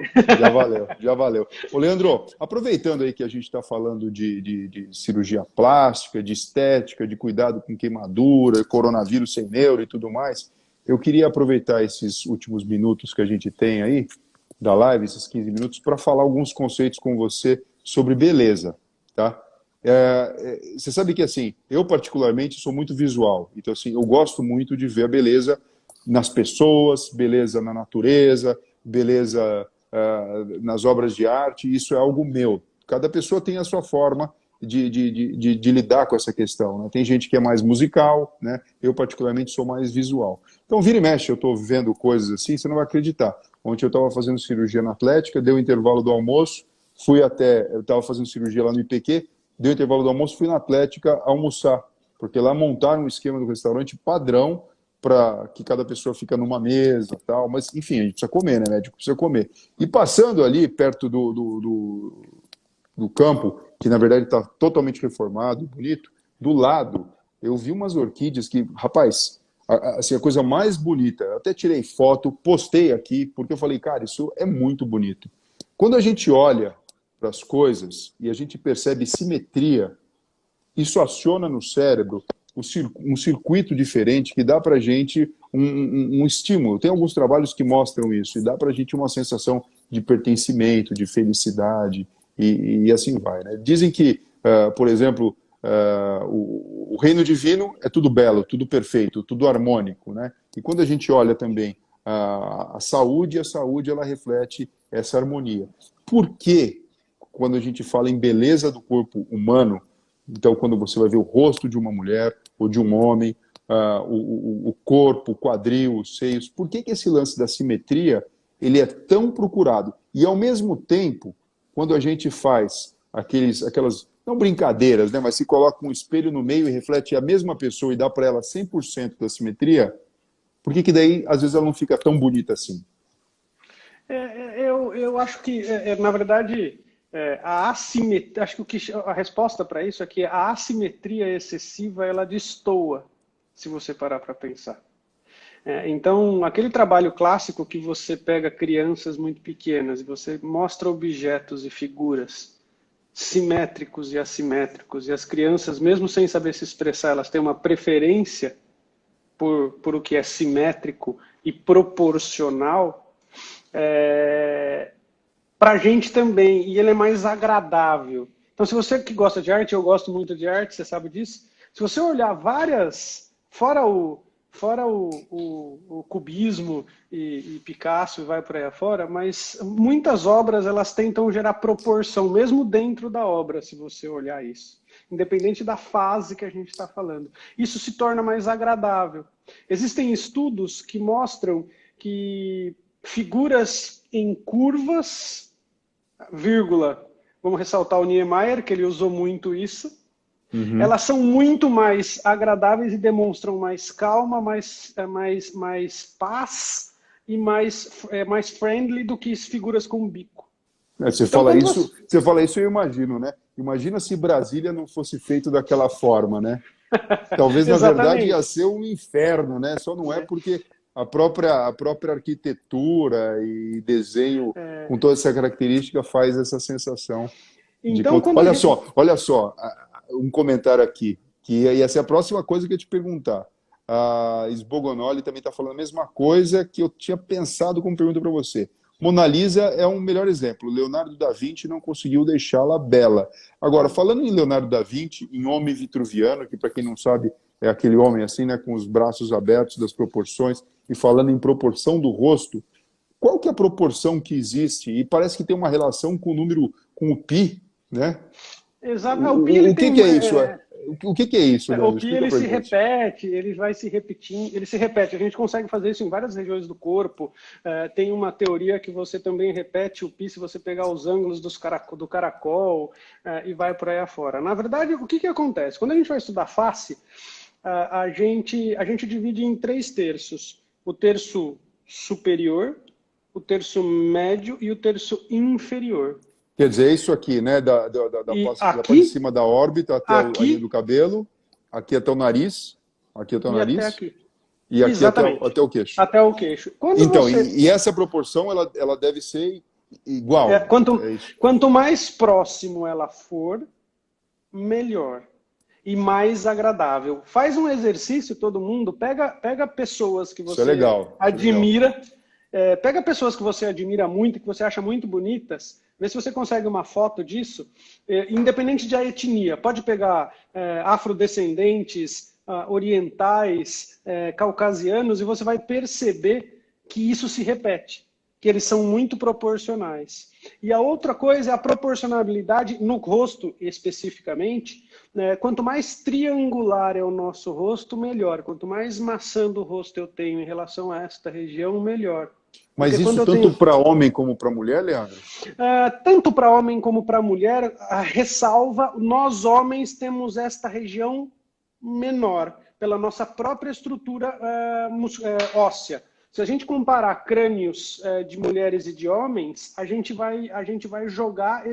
valeu, já valeu. Ô, Leandro, aproveitando aí que a gente está falando de cirurgia plástica, de estética, de cuidado com queimadura, coronavírus sem neuro e tudo mais, eu queria aproveitar esses últimos minutos que a gente tem aí, da live, esses 15 minutos, para falar alguns conceitos com você sobre beleza, tá? Você sabe que, assim, eu particularmente sou muito visual, então, assim, eu gosto muito de ver a beleza nas pessoas, beleza na natureza, beleza nas obras de arte, isso é algo meu. Cada pessoa tem a sua forma de lidar com essa questão, né? Tem gente que é mais musical, né? Eu particularmente sou mais visual. Então, vira e mexe, eu estou vendo coisas assim, você não vai acreditar. Ontem eu estava fazendo cirurgia na Atlética, deu o intervalo do almoço, eu estava fazendo cirurgia lá no IPQ, deu o intervalo do almoço, fui na Atlética almoçar, porque lá montaram um esquema do restaurante padrão para que cada pessoa fica numa mesa, tal, mas enfim, a gente precisa comer, né, médico? Precisa comer. E passando ali perto do campo, que na verdade está totalmente reformado, bonito, do lado eu vi umas orquídeas que, rapaz, assim, a coisa mais bonita, eu até tirei foto, postei aqui, porque eu falei, cara, isso é muito bonito. Quando a gente olha para as coisas e a gente percebe simetria, isso aciona no cérebro um circuito diferente que dá para a gente um estímulo. Tem alguns trabalhos que mostram isso, e dá para a gente uma sensação de pertencimento, de felicidade, e assim vai, né? Dizem que, por exemplo, o reino divino é tudo belo, tudo perfeito, tudo harmônico, né? E quando a gente olha também a saúde ela reflete essa harmonia. Por que, quando a gente fala em beleza do corpo humano, então quando você vai ver o rosto de uma mulher ou de um homem, o corpo, o quadril, os seios, por que esse lance da simetria ele é tão procurado? E ao mesmo tempo, quando a gente faz aquelas, não brincadeiras, né, mas se coloca um espelho no meio e reflete a mesma pessoa e dá para ela 100% da simetria, por que daí, às vezes, ela não fica tão bonita assim? Eu acho que, na verdade, a assimetria, acho que a resposta para isso é que a assimetria excessiva, ela destoa, se você parar para pensar. Então, aquele trabalho clássico que você pega crianças muito pequenas e você mostra objetos e figuras simétricos e assimétricos, e as crianças, mesmo sem saber se expressar, elas têm uma preferência por o que é simétrico e proporcional, para a gente também, e ele é mais agradável. Então, se você que gosta de arte, eu gosto muito de arte, você sabe disso, se você olhar várias, fora o cubismo e Picasso e vai por aí afora, mas muitas obras elas tentam gerar proporção, mesmo dentro da obra, se você olhar isso. Independente da fase que a gente está falando. Isso se torna mais agradável. Existem estudos que mostram que figuras em curvas, vírgula, vamos ressaltar o Niemeyer, que ele usou muito isso, elas são muito mais agradáveis e demonstram mais calma, mais paz e mais friendly do que figuras com bico. Você fala isso, eu imagino, né? Imagina se Brasília não fosse feito daquela forma, né? Talvez, na verdade, ia ser um inferno, né? Só não é porque a própria arquitetura e desenho com toda essa característica faz essa sensação. Então, Olha só, um comentário aqui, que ia ser a próxima coisa que eu ia te perguntar. A Sbogonoli também está falando a mesma coisa que eu tinha pensado como pergunta para você. Mona Lisa é um melhor exemplo. Leonardo da Vinci não conseguiu deixá-la bela. Agora, falando em Leonardo da Vinci, em Homem Vitruviano, que para quem não sabe é aquele homem assim, né, com os braços abertos, das proporções, e falando em proporção do rosto, qual que é a proporção que existe? E parece que tem uma relação com o número, com o pi, né? Exato. O pi ele O que tem que é isso? O que que é isso, o Leandro? pi Explica ele pra se gente. repete, ele vai se repetindo, ele se repete. A gente consegue fazer isso em várias regiões do corpo. Tem uma teoria que você também repete o pi se você pegar os ângulos do caracol e vai por aí afora. Na verdade, o que que acontece? Quando a gente vai estudar face, a gente divide em 3 terços. O terço superior, o terço médio e o terço inferior. Quer dizer, é isso aqui, né? E Da parte de aqui, cima da órbita até a linha do aqui cabelo, aqui até o nariz, aqui até o e até nariz, aqui. e aqui Exatamente. até o queixo. Até o queixo. Quando Então, você. e essa proporção, ela deve ser igual, Quanto, é isso. quanto mais próximo ela for, melhor. E mais agradável. Faz um exercício, todo mundo, pega pessoas que Isso é você legal, isso é legal. admira, pega pessoas que você admira muito, que você acha muito bonitas, vê se você consegue uma foto disso, independente de a etnia. Pode pegar afrodescendentes, orientais, caucasianos, e você vai perceber que isso se repete, que eles são muito proporcionais. E a outra coisa é a proporcionalidade no rosto, especificamente. Quanto mais triangular é o nosso rosto, melhor. Quanto mais maçã do rosto eu tenho em relação a esta região, melhor. Mas Porque quando isso eu tanto tenho para homem como para mulher, Leandro? tanto para homem como para mulher, a ressalva, nós homens temos esta região menor, pela nossa própria estrutura óssea. Se a gente comparar crânios de mulheres e de homens, a gente vai jogar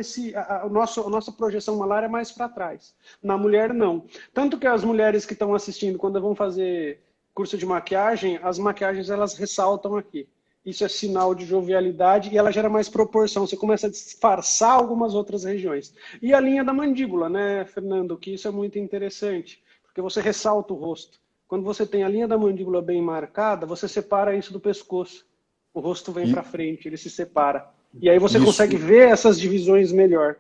a nossa projeção malar é mais para trás. Na mulher, não. Tanto que as mulheres que estão assistindo, quando vão fazer curso de maquiagem, as maquiagens elas ressaltam aqui. Isso é sinal de jovialidade e ela gera mais proporção. Você começa a disfarçar algumas outras regiões. E a linha da mandíbula, né, Fernando? Que isso é muito interessante, porque você ressalta o rosto. Quando você tem a linha da mandíbula bem marcada, você separa isso do pescoço. O rosto vem E para frente, ele se separa. E aí você consegue isso. ver essas divisões melhor.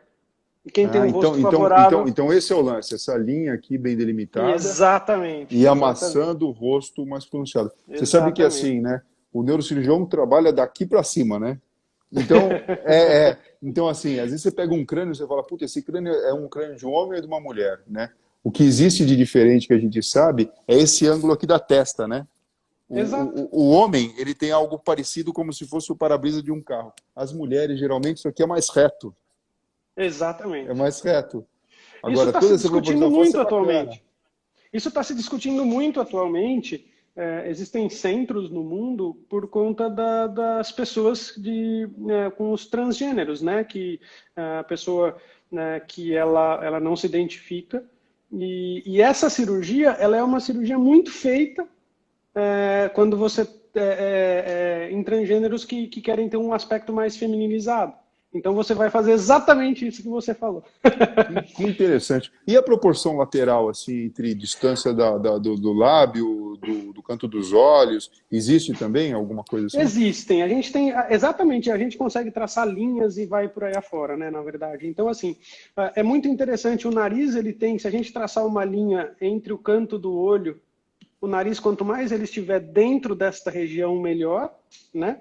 E quem tem um rosto favorável... Então esse é o lance, essa linha aqui bem delimitada Exatamente, e a exatamente, maçã do rosto mais pronunciada. Você sabe que exatamente. assim, né? O neurocirurgião trabalha daqui para cima, né? Então, então, assim, às vezes você pega um crânio e você fala, puta, esse crânio é um crânio de um homem ou de uma mulher, né? O que existe de diferente que a gente sabe é esse ângulo aqui da testa, né? Exato, O homem, ele tem algo parecido como se fosse o para-brisa de um carro. As mulheres, geralmente, isso aqui é mais reto. É exatamente. mais reto. Isso Agora, está se toda essa discutindo proporção força muito é bacana. atualmente. Isso está se discutindo muito atualmente. Existem centros no mundo por conta das pessoas com os transgêneros, né? Que a pessoa, né, que ela não se identifica. E essa cirurgia, ela é uma cirurgia muito feita quando você em transgêneros que querem ter um aspecto mais feminilizado. Então você vai fazer exatamente isso que você falou. Que interessante. E a proporção lateral, assim, entre distância do lábio, do canto dos olhos, existe também alguma coisa assim? Existem. A gente tem, exatamente, a gente consegue traçar linhas e vai por aí afora, né, na verdade. Então, assim, é muito interessante. O nariz, ele tem, se a gente traçar uma linha entre o canto do olho, o nariz, quanto mais ele estiver dentro desta região, melhor, né?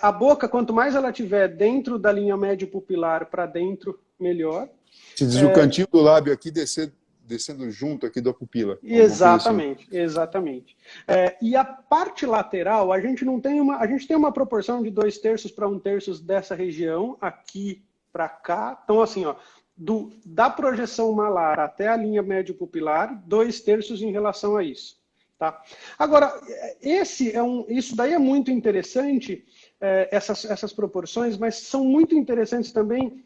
A boca, quanto mais ela estiver dentro da linha médio pupilar para dentro, melhor. Se diz o cantinho do lábio aqui descendo junto aqui da pupila, alguma coisa assim. Exatamente, exatamente. E a parte lateral, a gente não tem a gente tem uma proporção de 2 terços para 1 terço dessa região, aqui para cá. Então, assim, ó, da projeção malar até a linha médio pupilar, 2 terços em relação a isso. Tá? Agora, isso daí é muito interessante, essas proporções, mas são muito interessantes também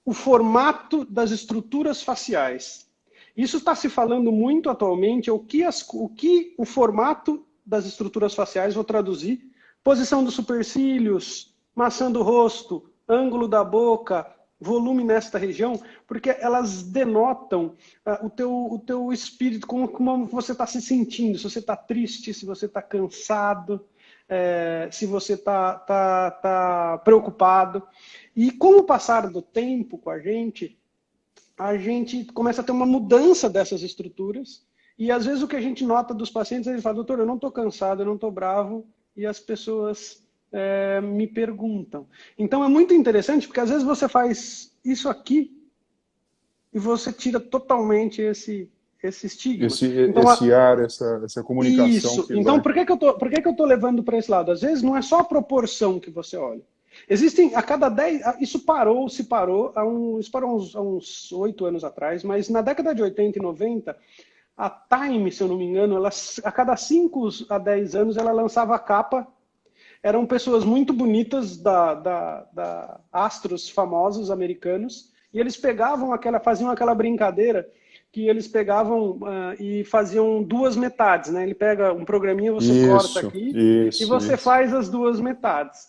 o formato das estruturas faciais. Isso está se falando muito atualmente, o que o formato das estruturas faciais, vou traduzir, posição dos supercílios, maçã do rosto, ângulo da boca, volume nesta região, porque elas denotam o teu espírito, como você está se sentindo, se você está triste, se você está cansado, se você está preocupado. E com o passar do tempo com a gente, a gente começa a ter uma mudança dessas estruturas. E às vezes o que a gente nota dos pacientes, eles falam, doutor, eu não estou cansado, eu não estou bravo, e as pessoas me perguntam. Então é muito interessante, porque às vezes você faz isso aqui e você tira totalmente esse estigma. Então, esse ar, essa comunicação isso. que Então, vai... por que que eu tô levando para esse lado? Às vezes não é só a proporção que você olha. Existem, a cada 10... Isso parou, isso parou há uns 8 anos atrás, mas na década de 80 e 90, a Time, se eu não me engano, ela, a cada 5 a 10 anos, ela lançava a capa. Eram pessoas muito bonitas, da astros famosos americanos, e eles faziam aquela brincadeira que eles pegavam e faziam duas metades, né? Ele pega um programinha, você corta aqui e você faz as duas metades.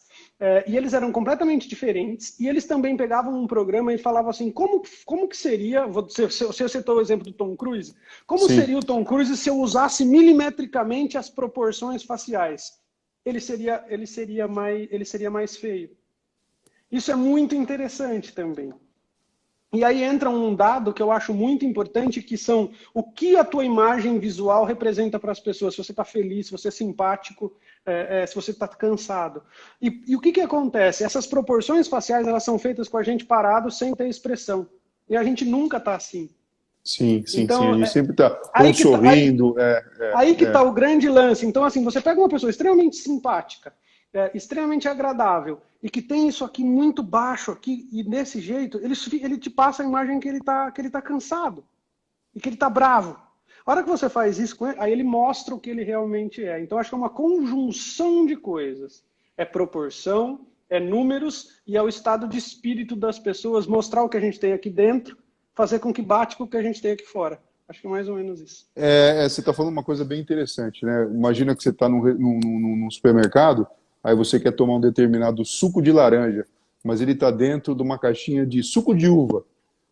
E eles eram completamente diferentes, e eles também pegavam um programa e falavam assim, como que seria, você citou o exemplo do Tom Cruise, como seria o Tom Cruise se eu usasse milimetricamente as proporções faciais? Ele seria mais feio. Isso é muito interessante também. E aí entra um dado que eu acho muito importante, que são o que a tua imagem visual representa para as pessoas. Se você está feliz, se você é simpático, se você está cansado. E o que acontece? Essas proporções faciais, elas são feitas com a gente parado, sem ter expressão. E a gente nunca está assim. Sim, então, a gente sempre está sorrindo. sorrindo. Aí que está o grande lance. Então, assim, você pega uma pessoa extremamente simpática, extremamente agradável, e que tem isso aqui muito baixo, aqui, e desse jeito, ele te passa a imagem que ele tá cansado, e que ele está bravo. A hora que você faz isso com ele, aí ele mostra o que ele realmente é. Então, acho que é uma conjunção de coisas. É proporção, é números, e é o estado de espírito das pessoas, mostrar o que a gente tem aqui dentro, fazer com que bate com o que a gente tem aqui fora. Acho que é mais ou menos isso. Você está falando uma coisa bem interessante, né? Imagina que você está num supermercado, aí você quer tomar um determinado suco de laranja, mas ele está dentro de uma caixinha de suco de uva.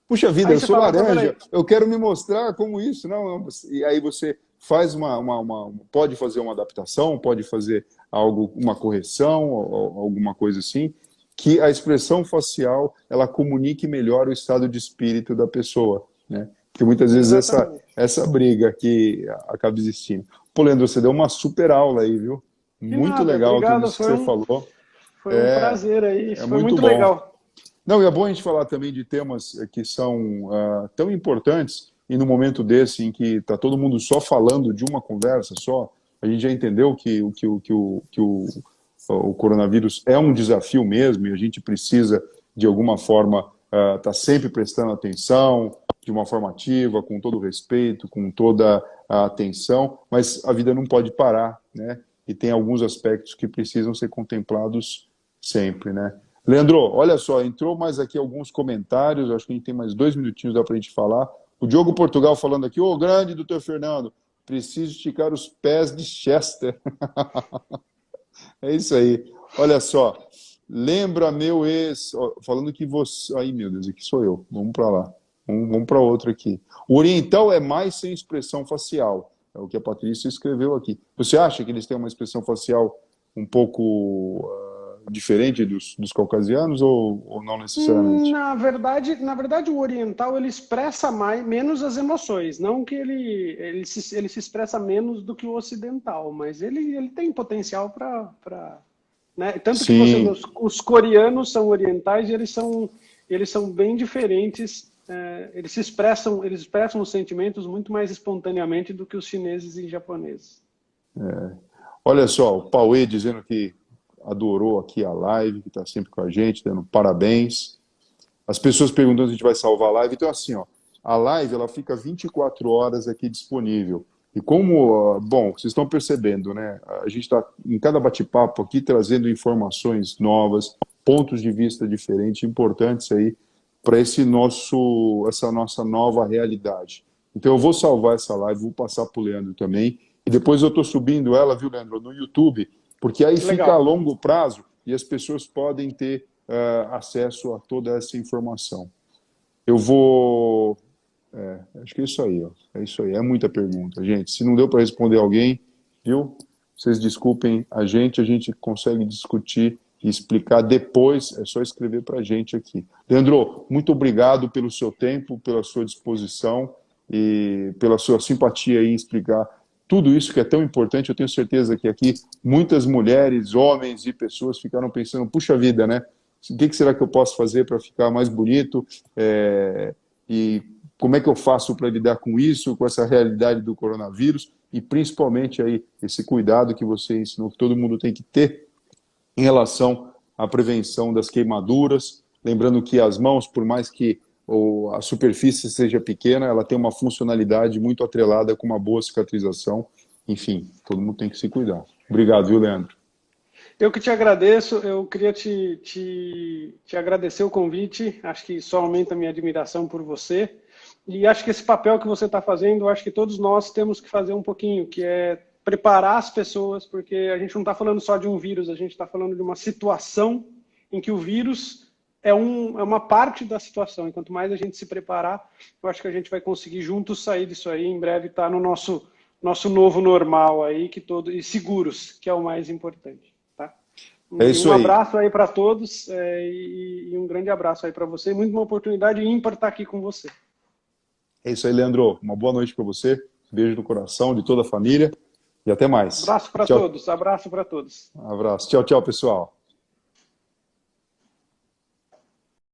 Puxa vida, eu sou laranja, eu quero me mostrar como isso. Não. E aí você faz pode fazer uma adaptação, pode fazer uma correção, alguma coisa assim, que a expressão facial ela comunique melhor o estado de espírito da pessoa, né? Porque muitas vezes essa briga que acaba existindo. Pô, Leandro, você deu uma super aula aí, viu? Muito legal tudo isso que você falou. Foi um prazer aí, foi muito bom. legal. Não, e é bom a gente falar também de temas que são tão importantes, e no momento desse em que está todo mundo só falando de uma conversa só, a gente já entendeu que o coronavírus é um desafio mesmo, e a gente precisa, de alguma forma, estar sempre prestando atenção, de uma forma ativa, com todo o respeito, com toda a atenção, mas a vida não pode parar, né? E tem alguns aspectos que precisam ser contemplados sempre, né? Leandro, olha só, entrou mais aqui alguns comentários, acho que a gente tem mais 2 minutinhos para a gente falar. O Diogo Portugal falando aqui, grande doutor Fernando, preciso esticar os pés de Chester. É isso aí. Olha só, lembra meu ex, falando que você... Ai, meu Deus, aqui sou eu, vamos para lá. Vamos para outro aqui. O oriental é mais sem expressão facial, é o que a Patrícia escreveu aqui. Você acha que eles têm uma expressão facial um pouco... diferente dos caucasianos ou não necessariamente? Na verdade, o oriental ele expressa menos as emoções, não que ele se expressa menos do que o ocidental, mas ele tem potencial para, né? Tanto que os coreanos são orientais e eles são bem diferentes. Eles expressam os sentimentos muito mais espontaneamente do que os chineses e japoneses. Olha só, o Pauê dizendo que adorou aqui a live, que está sempre com a gente, dando parabéns. As pessoas perguntando se a gente vai salvar a live. Então, assim, a live ela fica 24 horas aqui disponível. E como, bom, vocês estão percebendo, né? A gente está, em cada bate-papo aqui, trazendo informações novas, pontos de vista diferentes, importantes aí, para essa nossa nova realidade. Então, eu vou salvar essa live, vou passar para o Leandro também. E depois eu estou subindo ela, viu, Leandro, no YouTube, porque aí fica a longo prazo e as pessoas podem ter acesso a toda essa informação. Eu vou... acho que é isso aí. É isso aí. É muita pergunta, gente. Se não deu para responder alguém, viu? Vocês desculpem a gente consegue discutir e explicar depois, é só escrever para a gente aqui. Leandro, muito obrigado pelo seu tempo, pela sua disposição e pela sua simpatia em explicar tudo isso que é tão importante. Eu tenho certeza que aqui muitas mulheres, homens e pessoas ficaram pensando, puxa vida, né? O que será que eu posso fazer para ficar mais bonito? E como é que eu faço para lidar com isso, com essa realidade do coronavírus? E principalmente aí esse cuidado que você ensinou que todo mundo tem que ter em relação à prevenção das queimaduras. Lembrando que as mãos, por mais que a superfície seja pequena, ela tem uma funcionalidade muito atrelada com uma boa cicatrização. Enfim, todo mundo tem que se cuidar. Obrigado, viu, Leandro? Eu que te agradeço, eu queria te agradecer o convite, acho que só aumenta a minha admiração por você, e acho que esse papel que você está fazendo, acho que todos nós temos que fazer um pouquinho, que é preparar as pessoas, porque a gente não está falando só de um vírus, a gente está falando de uma situação em que o vírus é uma parte da situação, e quanto mais a gente se preparar, eu acho que a gente vai conseguir juntos sair disso aí, em breve estar no nosso novo normal aí, e seguros, que é o mais importante. É isso aí. Um abraço aí para todos e um grande abraço aí para você. Muito uma oportunidade ímpar estar aqui com você. É isso aí, Leandro. Uma boa noite para você. Beijo no coração de toda a família e até mais. Abraço para todos. Abraço para todos. Um abraço. Tchau, tchau, pessoal.